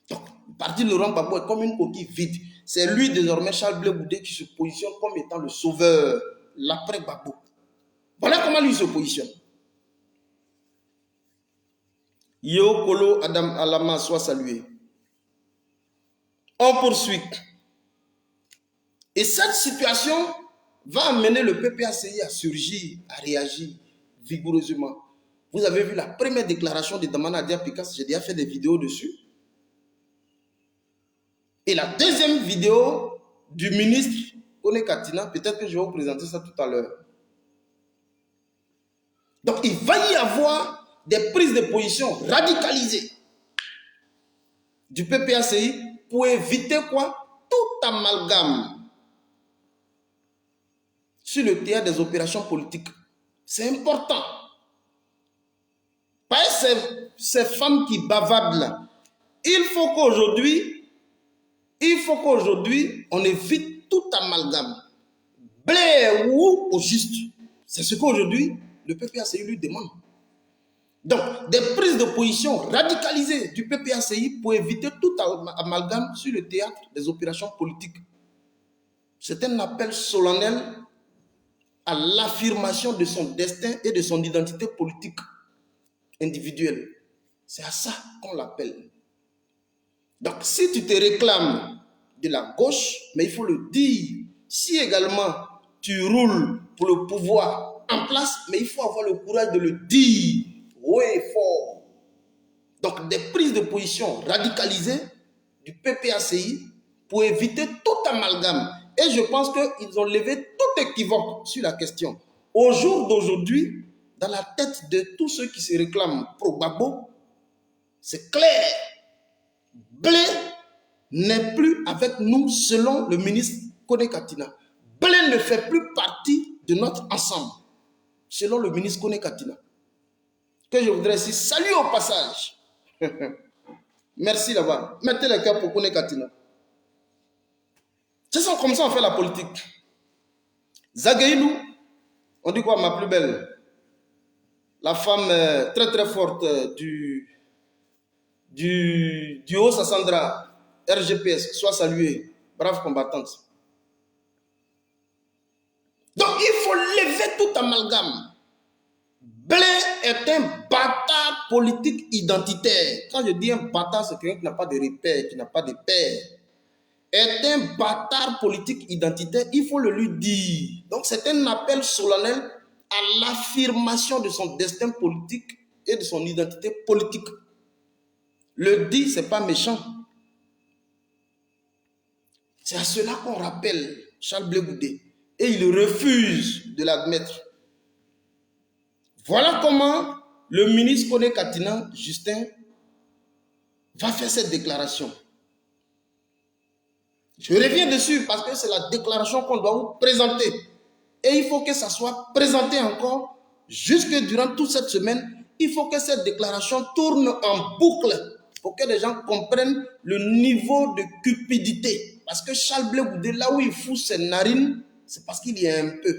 Donc, le parti Laurent Gbagbo est comme une coquille vide. C'est lui désormais, Charles Blé Goudé, qui se positionne comme étant le sauveur, l'après Gbagbo. Voilà comment lui se positionne. Yo Kolo Adam Alama soit salué. On poursuit. Et cette situation va amener le PPACI à surgir, à réagir vigoureusement. Vous avez vu la première déclaration de Damana Dia Pikas, j'ai déjà fait des vidéos dessus. Et la deuxième vidéo du ministre Kone Katina, peut-être que je vais vous présenter ça tout à l'heure. Donc il va y avoir des prises de position radicalisées du PPACI pour éviter quoi? Tout amalgame sur le théâtre des opérations politiques. C'est important. Pas ces femmes qui bavardent là. Il faut qu'aujourd'hui, on évite tout amalgame. Blé ou au juste. C'est ce qu'aujourd'hui, le PPACI lui demande. Donc, des prises de position radicalisées du PPACI pour éviter tout amalgame sur le théâtre des opérations politiques. C'est un appel solennel à l'affirmation de son destin et de son identité politique individuelle. C'est à ça qu'on l'appelle. Donc, si tu te réclames de la gauche, mais il faut le dire, si également tu roules pour le pouvoir en place, mais il faut avoir le courage de le dire haut et fort. Donc, des prises de position radicalisées du PPACI pour éviter tout amalgame. Et je pense qu'ils ont levé tout équivoque sur la question. Au jour d'aujourd'hui, dans la tête de tous ceux qui se réclament pro-Gbagbo, c'est clair. Blé n'est plus avec nous selon le ministre Kone Katina. Blé ne fait plus partie de notre ensemble selon le ministre Kone Katina. Que je voudrais ici saluer au passage. Merci là-bas. Mettez les cœurs pour Kone Katina. C'est ça, comme ça on fait la politique. Zagaïlou, on dit quoi, ma plus belle? La femme très très forte du haut Sassandra, RGPS, soit saluée. Brave combattante. Donc il faut lever tout amalgame. Blé est un bâtard politique identitaire. Quand je dis un bâtard, c'est quelqu'un qui n'a pas de repère, qui n'a pas de père. Est un bâtard politique identitaire, il faut le lui dire. Donc c'est un appel solennel à l'affirmation de son destin politique et de son identité politique. Le dire, c'est pas méchant. C'est à cela qu'on rappelle Charles Blé Goudé. Et il refuse de l'admettre. Voilà comment le ministre Kone Katina, Justin, va faire cette déclaration. Je reviens dessus parce que c'est la déclaration qu'on doit vous présenter. Et il faut que ça soit présenté encore jusque durant toute cette semaine. Il faut que cette déclaration tourne en boucle pour que les gens comprennent le niveau de cupidité. Parce que Charles Blé Goudé, là où il fout ses narines, c'est parce qu'il y a un peu.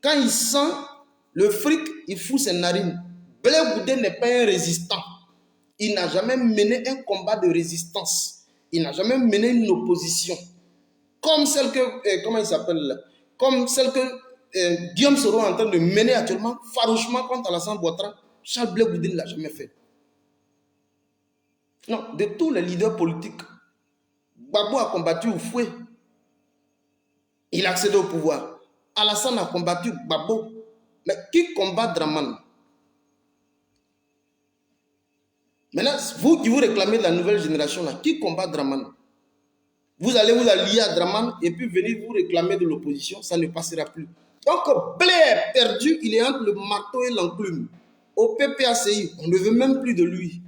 Quand il sent le fric, il fout ses narines. Blé Goudé n'est pas un résistant. Il n'a jamais mené un combat de résistance. Il n'a jamais mené une opposition. Comme celle que, comment il s'appelle, comme celle que Guillaume Soro est en train de mener actuellement, farouchement contre Alassane Ouattara. Charles Blé Goudé ne l'a jamais fait. Non, de tous les leaders politiques, Gbagbo a combattu Oufoué. Il a accédé au pouvoir. Alassane a combattu Gbagbo. Mais qui combat Draman? Maintenant, vous qui vous réclamez de la nouvelle génération, là, qui combat Draman? Vous allez vous allier à Draman et puis venir vous réclamer de l'opposition, ça ne passera plus. Donc, Blé est perdu, il est entre le marteau et l'enclume. Au PPACI, on ne veut même plus de lui.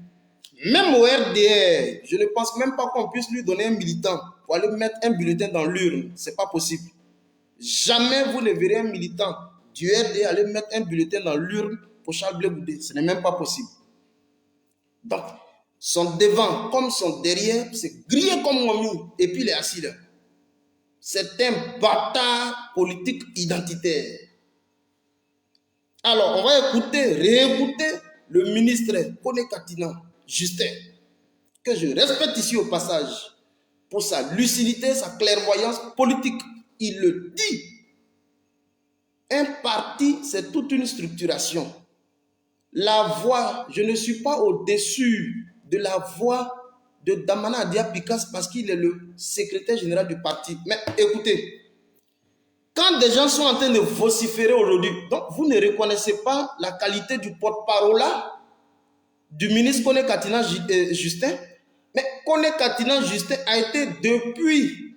Même au RDR, je ne pense même pas qu'on puisse lui donner un militant pour aller mettre un bulletin dans l'urne. Ce n'est pas possible. Jamais vous ne verrez un militant du RD aller mettre un bulletin dans l'urne pour Charles Blé Goudé. Ce n'est même pas possible. Donc, son devant comme son derrière, c'est grillé comme Momi. Et puis il est assis là. C'est un bâtard politique identitaire. Alors, on va écouter, réécouter le ministre Koné Katina, Justin, que je respecte ici au passage, pour sa lucidité, sa clairvoyance politique. Il le dit. Un parti, c'est toute une structuration. La voix, je ne suis pas au-dessus de la voix de Damana Adia Pikas parce qu'il est le secrétaire général du parti. Mais écoutez, quand des gens sont en train de vociférer aujourd'hui, donc vous ne reconnaissez pas la qualité du porte-parole du ministre Koné Katina Justin, mais Koné Katina Justin a été depuis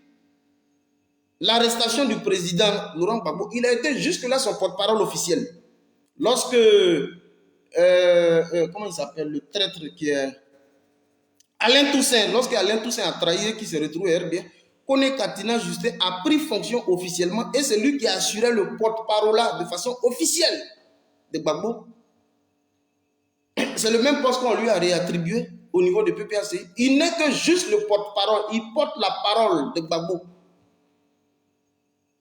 l'arrestation du président Laurent Gbagbo, il a été jusque-là son porte-parole officiel. Lorsque, comment il s'appelle, le traître qui est Alain Toussaint, lorsque Alain Toussaint a trahi et qui se retrouve à RDA, Koné Katina Justin a pris fonction officiellement et c'est lui qui a assuré le porte-parole de façon officielle de Gbagbo. C'est le même poste qu'on lui a réattribué au niveau de PPACI. Il n'est que juste le porte-parole, il porte la parole de Gbagbo.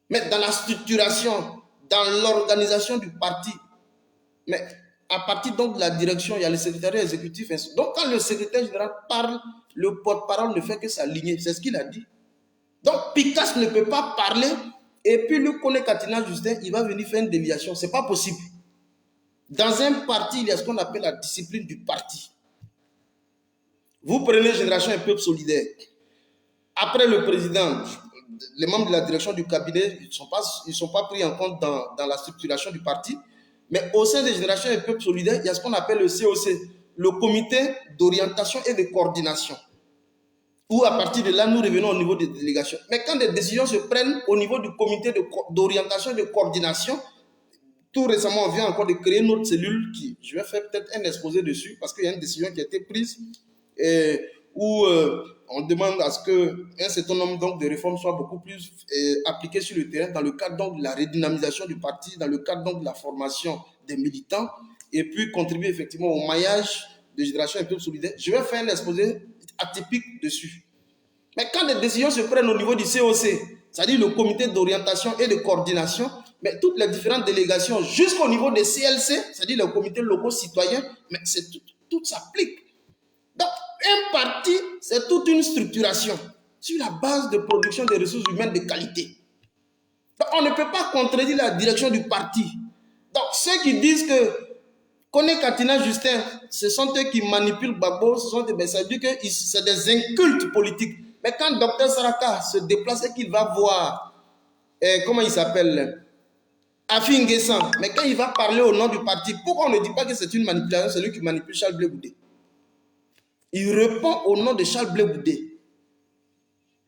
Mais dans la structuration, dans l'organisation du parti, mais à partir donc de la direction, il y a le secrétariat exécutif. Donc quand le secrétaire général parle, le porte-parole ne fait que s'aligner. C'est ce qu'il a dit. Donc Pikas ne peut pas parler et puis le Koné Katina Justin, il va venir faire une déviation. Ce n'est pas possible. Dans un parti, il y a ce qu'on appelle la discipline du parti. Vous prenez Génération et Peuple Solidaire. Après le président, les membres de la direction du cabinet, ils ne sont pas pris en compte dans la structuration du parti. Mais au sein des Générations et Peuple Solidaire, il y a ce qu'on appelle le COC, le comité d'orientation et de coordination. Où à partir de là, nous revenons au niveau des délégations. Mais quand des décisions se prennent au niveau du comité d'orientation et de coordination, tout récemment, on vient encore de créer notre cellule qui, je vais faire peut-être un exposé dessus, parce qu'il y a une décision qui a été prise où on demande à ce qu'un certain nombre donc, de réformes soient beaucoup plus appliquées sur le terrain dans le cadre donc, de la redynamisation du parti, dans le cadre donc, de la formation des militants, et puis contribuer effectivement au maillage de Génération et Peuple Solidaire. Je vais faire un exposé atypique dessus. Mais quand des décisions se prennent au niveau du COC, c'est-à-dire le comité d'orientation et de coordination, mais toutes les différentes délégations jusqu'au niveau des CLC, c'est-à-dire les comités locaux citoyens, mais tout s'applique. Donc, un parti, c'est toute une structuration sur la base de production des ressources humaines de qualité. Donc, on ne peut pas contredire la direction du parti. Donc, ceux qui disent que Koné Katina Justin, ce sont eux qui manipulent Gbagbo, ça veut dire que c'est des incultes politiques. Mais quand Dr Saraka se déplace et qu'il va voir, comment il s'appelle, Afi Nguessan, mais quand il va parler au nom du parti, pourquoi on ne dit pas que c'est une manipulation, c'est lui qui manipule Charles Blé Goudé? Il répond au nom de Charles Blé Goudé.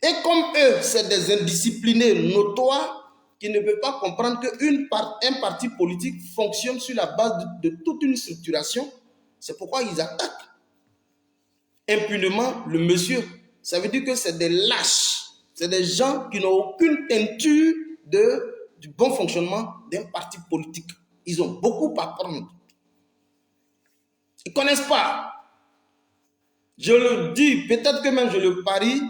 Et comme eux, c'est des indisciplinés notoires qui ne peuvent pas comprendre qu'un parti politique fonctionne sur la base de toute une structuration, c'est pourquoi ils attaquent impunément le monsieur. Ça veut dire que c'est des lâches, c'est des gens qui n'ont aucune teinture du bon fonctionnement d'un parti politique. Ils ont beaucoup à apprendre. Ils ne connaissent pas. Je le dis, peut-être que même je le parie,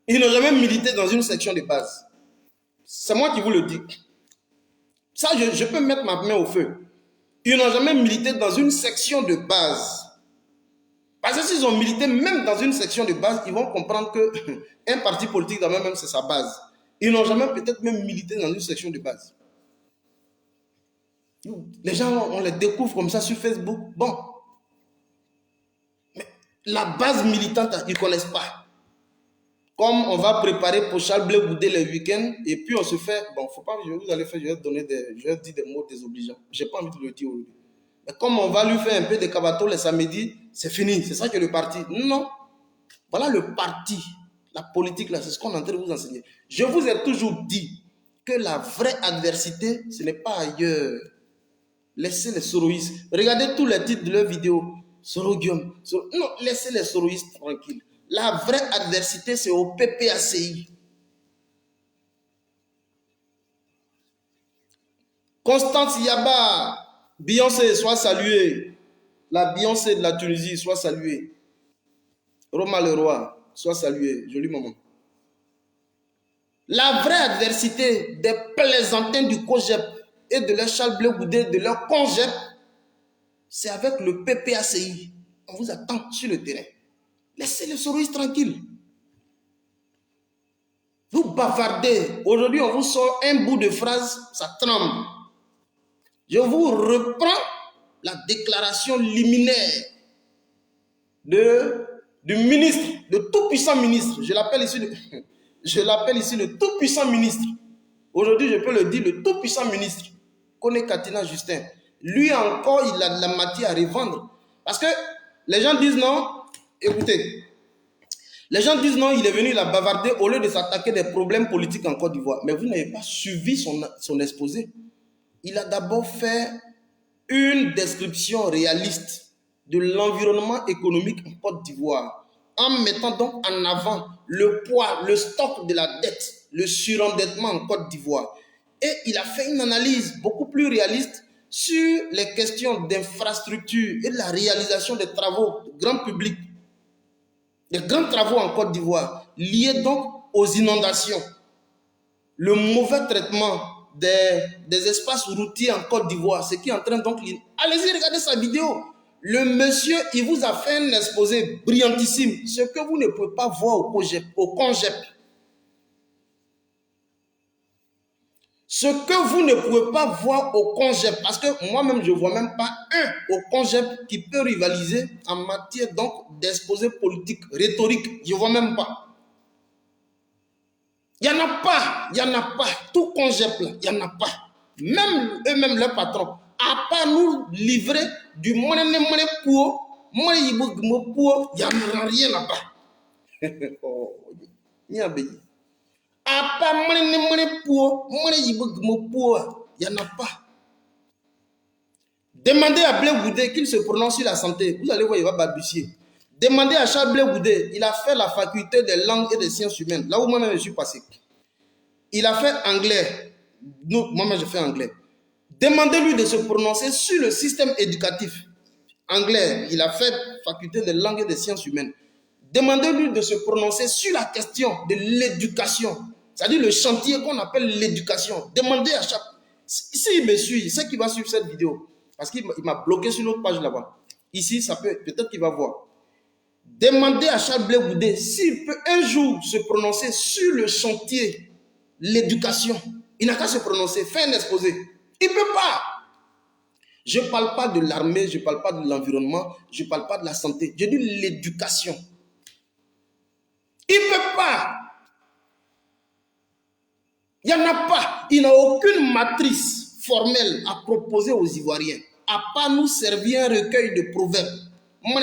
ils n'ont jamais milité dans une section de base. C'est moi qui vous le dis. Ça, je peux mettre ma main au feu. Ils n'ont jamais milité dans une section de base. Parce que s'ils ont milité même dans une section de base, ils vont comprendre qu'un parti politique, dans même c'est sa base. Ils n'ont jamais peut-être même milité dans une section de base. Les gens, on les découvre comme ça sur Facebook. Bon. Mais la base militante, ils ne connaissent pas. Comme on va préparer pour Charles Blé Goudé les week-ends, et puis on se fait, bon, faut pas, je vais dire des mots désobligeants. Je n'ai pas envie de le dire aujourd'hui. Mais comme on va lui faire un peu de cabato les samedis, c'est fini. C'est ça que le parti. Non. Voilà le parti. La politique, là, c'est ce qu'on est en train de vous enseigner. Je vous ai toujours dit que la vraie adversité, ce n'est pas ailleurs. Laissez les soroïstes. Regardez tous les titres de leurs vidéos. Sorogium. Non, laissez les soroïstes tranquilles. La vraie adversité, c'est au PPACI. Constance Yaba, Beyoncé, soit saluée. La Beyoncé de la Tunisie, soit saluée. Roma Leroy, soit saluée. Joli maman. La vraie adversité des plaisantins du COGEP et de leur Charles Blé Goudé, de leur CONGEP, c'est avec le PPACI. On vous attend sur le terrain. Laissez les souris tranquilles. Vous bavardez. Aujourd'hui, on vous sort un bout de phrase, ça tremble. Je vous reprends la déclaration liminaire du ministre, le tout-puissant ministre. Je l'appelle ici le tout-puissant ministre. Aujourd'hui, je peux le dire, le tout-puissant ministre. Kone Katina Justin. Lui encore, il a de la matière à revendre. Parce que les gens disent non. Écoutez, les gens disent non, il est venu la bavarder au lieu de s'attaquer des problèmes politiques en Côte d'Ivoire. Mais vous n'avez pas suivi son exposé. Il a d'abord fait une description réaliste de l'environnement économique en Côte d'Ivoire, en mettant donc en avant le poids, le stock de la dette, le surendettement en Côte d'Ivoire. Et il a fait une analyse beaucoup plus réaliste sur les questions d'infrastructure et de la réalisation des travaux grand public, des grands travaux en Côte d'Ivoire, liés donc aux inondations, le mauvais traitement des espaces routiers en Côte d'Ivoire, ce qui est en train donc... Allez-y, regardez sa vidéo. Le monsieur, il vous a fait un exposé brillantissime, ce que vous ne pouvez pas voir au CONGEP. Ce que vous ne pouvez pas voir au CONGEP, parce que moi-même, je ne vois même pas un au CONGEP qui peut rivaliser en matière donc d'exposé politique, rhétorique. Je ne vois même pas. Il n'y en a pas, il n'y en a pas. Tout CONGEP là, il n'y en a pas. Même eux-mêmes, leurs patrons, à part nous livrer du monnaie pour, il n'y en a rien là-bas. Il n'y a pas. À part monnaie pour, il n'y en a pas. Demandez à Blé Goudé qu'il se prononce sur la santé. Vous allez voir, il va balbutier. Demandez à Charles Blé Goudé, il a fait la faculté des langues et des sciences humaines, là où moi-même je suis passé. Il a fait anglais. Moi-même, je fais anglais. Demandez-lui de se prononcer sur le système éducatif. Anglais, il a fait faculté des langues et des sciences humaines. Demandez-lui de se prononcer sur la question de l'éducation. C'est-à-dire le chantier qu'on appelle l'éducation. Demandez à chaque... S'il me suit, il sait qu'il va suivre cette vidéo. Parce qu'il m'a bloqué sur l'autre page là-bas. Ici, peut-être qu'il va voir. Demandez à Charles Blé Goudé s'il peut un jour se prononcer sur le chantier, l'éducation. Il n'a qu'à se prononcer, faire un exposé. Il ne peut pas. Je ne parle pas de l'armée, je ne parle pas de l'environnement, je ne parle pas de la santé. Je dis l'éducation. Il ne peut pas. Il n'y en a pas. Il n'a aucune matrice formelle à proposer aux Ivoiriens, à part nous servir un recueil de proverbes. Vous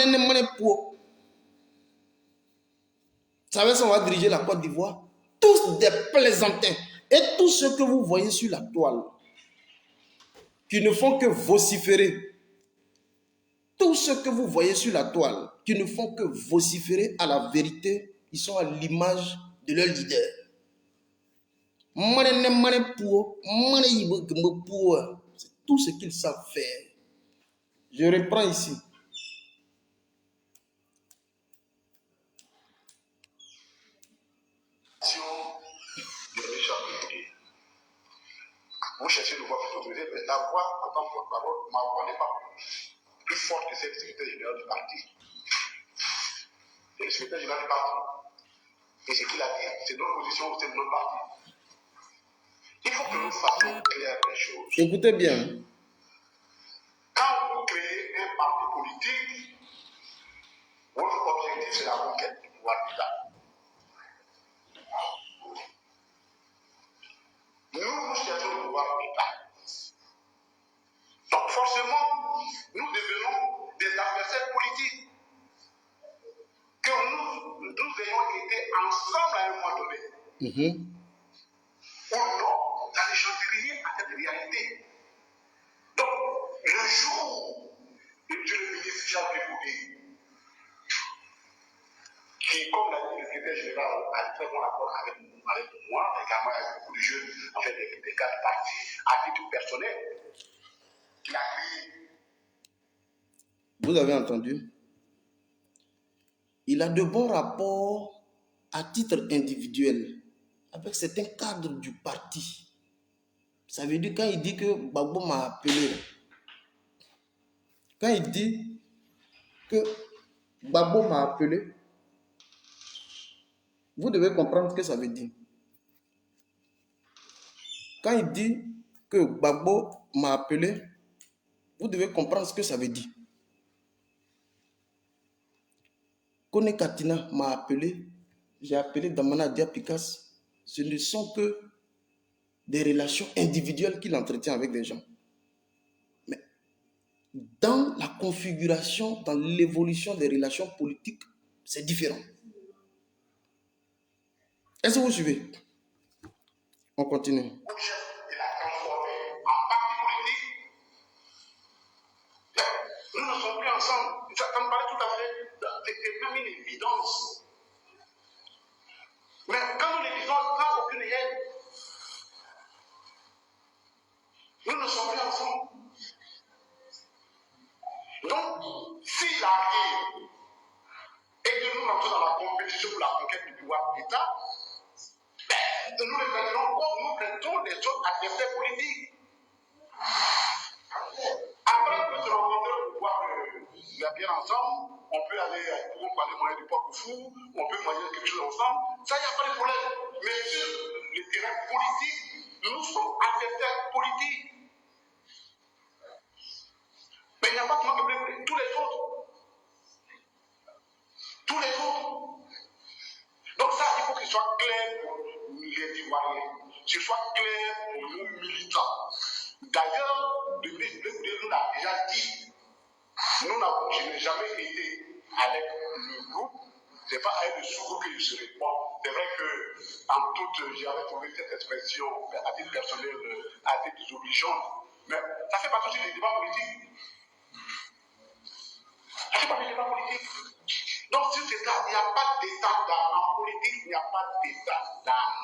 savez, ça va diriger la Côte d'Ivoire. Tous des plaisantins. Et tous ceux que vous voyez sur la toile, qui ne font que vociférer. Tous ceux que vous voyez sur la toile, qui ne font que vociférer à la vérité, ils sont à l'image de leur leader. C'est tout ce qu'ils savent faire. Je reprends ici. Vous cherchez de voir votre autorité, mais la voix en tant que porte-parole, ma voix n'est pas plus forte que celle du secrétaire général du parti. C'est le secrétaire général du parti. Et ce qu'il a dit, c'est notre position au sein de notre parti. Il faut que nous fassions clair les choses. Écoutez bien. Quand vous créez un parti politique, votre objectif c'est la conquête du pouvoir d'État. Nous cherchons le pouvoir d'État. Donc forcément, nous devenons des adversaires politiques. Que nous ayons été ensemble à un moment donné. Ou non, ça ne change rien à cette réalité. Donc, le jour où M. le ministre Charles Goudé, qui, comme l'a dit le secrétaire général a un très bon rapport avec moi, également avec beaucoup de jeunes, en fait, des cas de parti, à titre personnel, qu'il a créé. Vous avez entendu? Il a de bons rapports à titre individuel avec certains cadres du parti. Ça veut dire quand il dit que Gbagbo m'a appelé, quand il dit que Gbagbo m'a appelé, vous devez comprendre ce que ça veut dire. Quand il dit que Gbagbo m'a appelé, vous devez comprendre ce que ça veut dire. Kone Katina m'a appelé, j'ai appelé Damana Diapikas. Ce ne sont que des relations individuelles qu'il entretient avec des gens. Mais dans la configuration, dans l'évolution des relations politiques, c'est différent. Est-ce que vous suivez? On continue. Il a transformé en parti politique. Nous ne sommes plus ensemble. Ça me paraît tout à fait, c'est même une évidence. Mais quand nous le disons sans aucune haine, nous ne sommes plus ensemble. Donc, s'il arrive et que nous rentrons dans la compétition pour la conquête du pouvoir de l'État, nous les prendrons comme nous prêtons les autres adversaires politiques. Après, on peut se rencontrer pour pouvoir la bien ensemble, on peut aller manger du porc au four, on peut manger quelque chose ensemble, ça, il n'y a pas de problème. Mais sur le terrain politique, nous sommes adversaires politiques. Mais il n'y a pas que moi qui peux tous les autres. Tous les autres. Donc ça, il faut qu'il soit clair pour les Ivoiriens, qu'il soit clair pour nous militants. D'ailleurs, le ministre nous l'a déjà dit, je n'ai jamais été avec le groupe, ce n'est pas avec le sous-groupe que je serai. Bon, c'est vrai qu'en toute, j'avais trouvé cette expression à titre personnel assez désobligeante, mais ça fait partie des débats politiques. Ça fait partie des débats politiques. Donc, sur cet art, il n'y a pas d'état d'âme. En politique, il n'y a pas d'état d'âme.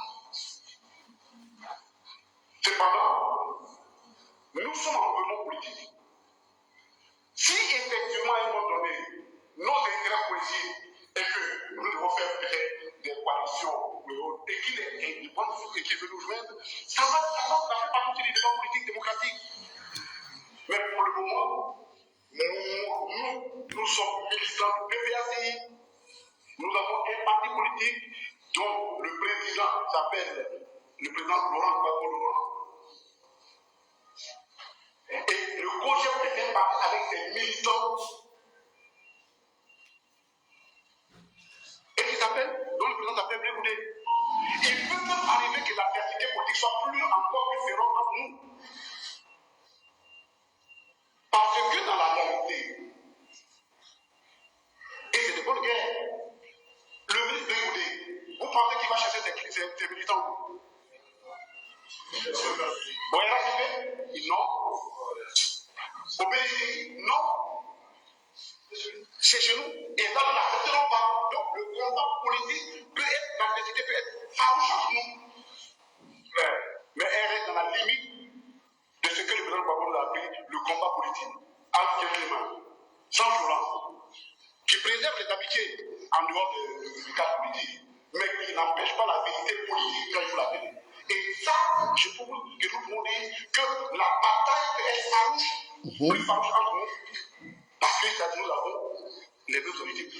Cependant, nous sommes en mouvement politique. Si effectivement, à un moment donné, nos intérêts coïncident et que nous devons faire peut-être des coalitions et qu'il veut nous joindre, ça fait partie des débats politiques démocratiques. Mais pour le moment, nous sommes militants du PPACI. Nous avons un parti politique dont le président s'appelle le président Laurent Gbagbo. Et le COJEP est un parti avec ses militants. Et dont le président s'appelle Blégoudé. Il peut même arriver que l'adversité politique soit encore plus féroce entre nous. Parce que dans la réalité, et c'est de bonne guerre, le ministre Blégoudé, vous pensez qu'il va chercher ses militants où? Bon, il a arrivé? Non. Obéir? Non. C'est chez nous. Et ça, nous n'accepterons pas. Donc, le combat politique peut être, l'adversité peut être farouche entre nous. Mais elle reste dans la limite de ce que le président Gbagbo a appelé le combat politique. Entre quelques mains, sans violence, qui préserve les amitiés en dehors du cadre politique, mais qui n'empêche pas la vérité politique quand il faut la donner. Et ça, je peux vous dire que la bataille peut être farouche, plus farouche entre nous, parce que nous avons les mêmes politiques.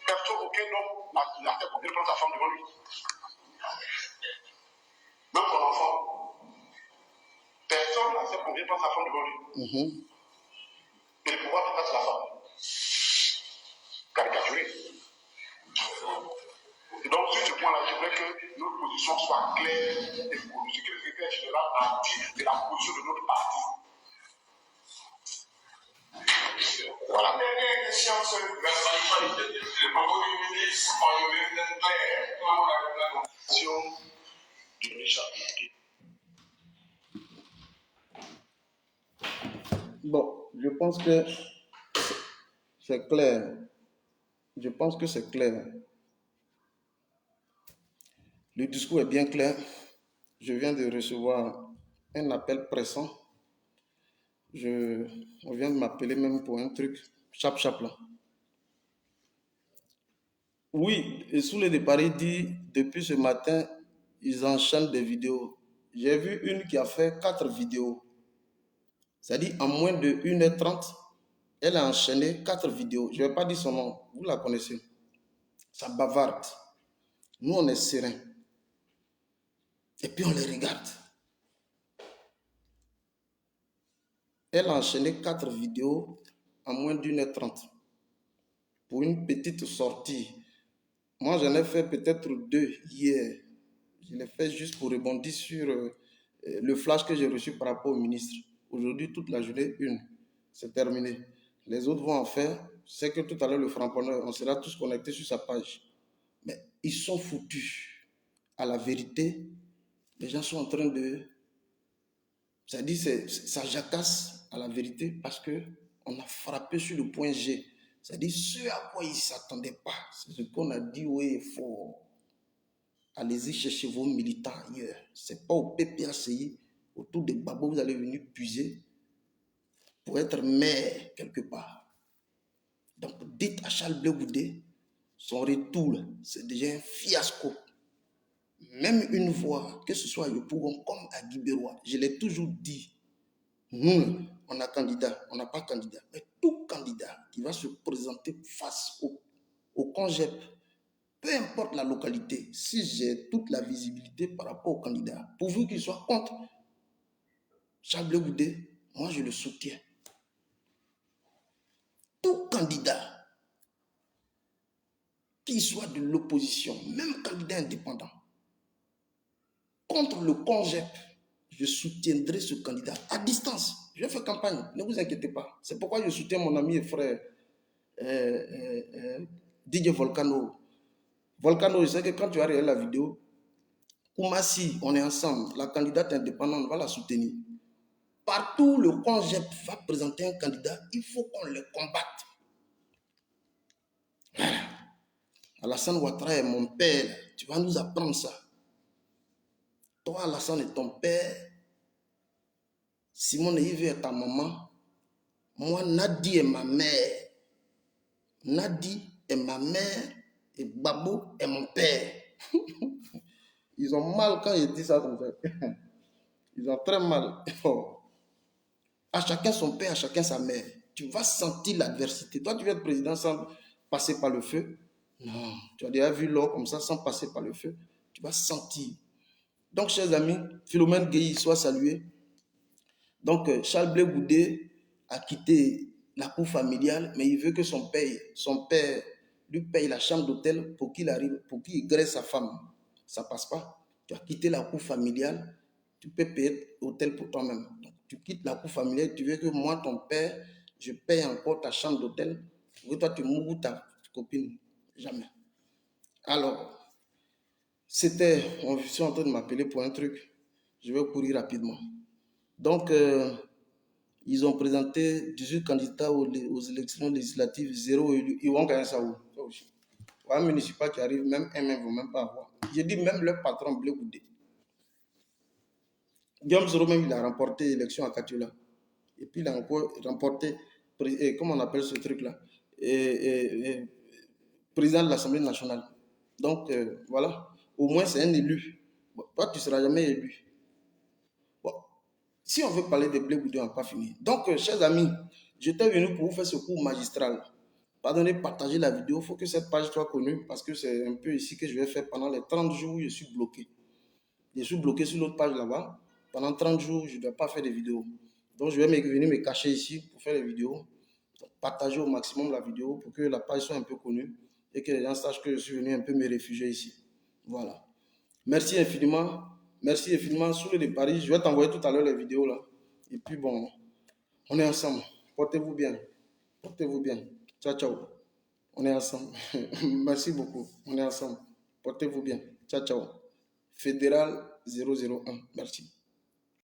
Aucun homme n'a fait combien de prendre sa femme devant lui. Même son enfant. Personne n'a fait combien de prendre sa femme devant lui. Et le pouvoir dépasse la femme. Caricaturé. Et donc, sur ce point-là, je voudrais que notre position soit claire et pour ce que le secrétaire général a dit de la position de notre parti. Voilà. Dernière question sur le propos du ministre, on est clair. Comment la question du ministre. Bon, je pense que c'est clair. Je pense que c'est clair. Le discours est bien clair. Je viens de recevoir un appel pressant. On vient de m'appeler même pour un truc chap là. Oui, et sous le départ, il dit, depuis ce matin, ils enchaînent des vidéos. J'ai vu une qui a fait 4 vidéos. C'est-à-dire, en moins de 1h30, elle a enchaîné 4 vidéos. Je ne vais pas dire son nom, vous la connaissez. Ça bavarde. Nous, on est serein. Et puis, on les regarde. Elle a enchaîné 4 vidéos en moins d'1h30 pour une petite sortie. Moi, j'en ai fait peut-être 2 hier. Je l'ai fait juste pour rebondir sur le flash que j'ai reçu par rapport au ministre. Aujourd'hui, toute la journée, une. C'est terminé. Les autres vont en faire. C'est que tout à l'heure, le framponneur, on sera tous connectés sur sa page. Mais ils sont foutus. À la vérité, les gens sont en train de... C'est-à-dire, ça jacasse à la vérité parce qu'on a frappé sur le point G. C'est-à-dire, ce à quoi ils ne s'attendaient pas. C'est ce qu'on a dit haut et fort. Allez-y chercher vos militants ailleurs. Ce n'est pas au PPACI, autour des babos, vous allez venir puiser pour être maire quelque part. Donc, dites à Charles Blé Goudé, son retour, c'est déjà un fiasco. Même une voix, que ce soit à Yopougon comme à Guibérois, je l'ai toujours dit. Nous, on a candidat, on n'a pas candidat. Mais tout candidat qui va se présenter face au CONGEP, peu importe la localité, si j'ai toute la visibilité par rapport au candidat, pourvu qu'il soit contre Charles Blé Goudé, moi je le soutiens. Tout candidat, qu'il soit de l'opposition, même candidat indépendant, contre le CONGEP, je soutiendrai ce candidat à distance. Je vais faire campagne, ne vous inquiétez pas. C'est pourquoi je soutiens mon ami et frère DJ Volcano. Volcano, je sais que quand tu vas regarder la vidéo, Koumassi, on est ensemble, la candidate indépendante, on va la soutenir. Partout le CONGEP va présenter un candidat, il faut qu'on le combatte. Voilà. Alassane Ouattara est mon père, tu vas nous apprendre ça. Toi, Alassane est ton père, Simone Yves est ta maman, moi, Nadi est ma mère. Nadi est ma mère et Babou est mon père. Ils ont mal quand ils disent ça comme ça. Ils ont très mal. À chacun son père, à chacun sa mère. Tu vas sentir l'adversité. Toi, tu vas être président sans passer par le feu. Non, tu as déjà vu l'or comme ça sans passer par le feu. Tu vas sentir. Donc, chers amis, Philomène Gueye soit salué. Donc, Charles Blé Goudé a quitté la cour familiale, mais il veut que son père lui paye la chambre d'hôtel pour qu'il arrive, pour qu'il égrène sa femme. Ça ne passe pas. Tu as quitté la cour familiale, tu peux payer l'hôtel pour toi-même. Donc, tu quittes la cour familiale, tu veux que moi, ton père, je paye encore ta chambre d'hôtel pour que toi, tu mourres ta copine. Jamais. Alors, on est en train de m'appeler pour un truc. Je vais courir rapidement. Donc, ils ont présenté 18 candidats aux élections législatives, 0 élu. Ils vont gagner ça où? Un municipal qui arrive, même un ne vont même pas avoir. J'ai dit même leur patron Blé Goudé. Guillaume Soro même, il a remporté l'élection à Katiola. Et puis il a encore remporté, comment on appelle ce truc-là, président de l'Assemblée nationale. Donc voilà, au moins c'est un élu. Bon, toi, tu ne seras jamais élu. Bon. Si on veut parler de Blé Goudé, on n'a pas fini. Donc, chers amis, j'étais venu pour vous faire ce cours magistral. Pardonnez, partagez la vidéo. Il faut que cette page soit connue parce que c'est un peu ici que je vais faire pendant les 30 jours où je suis bloqué. Je suis bloqué sur l'autre page là-bas. Pendant 30 jours, je ne dois pas faire de vidéos. Donc, je vais venir me cacher ici pour faire les vidéos. Donc, partagez au maximum la vidéo pour que la page soit un peu connue et que les gens sachent que je suis venu un peu me réfugier ici. Voilà. Merci infiniment. Merci infiniment. Sous le départ, je vais t'envoyer tout à l'heure les vidéos là. Et puis bon, on est ensemble. Portez-vous bien. Portez-vous bien. Ciao, ciao. On est ensemble. Merci beaucoup. On est ensemble. Portez-vous bien. Ciao, ciao. Fédéral 001. Merci.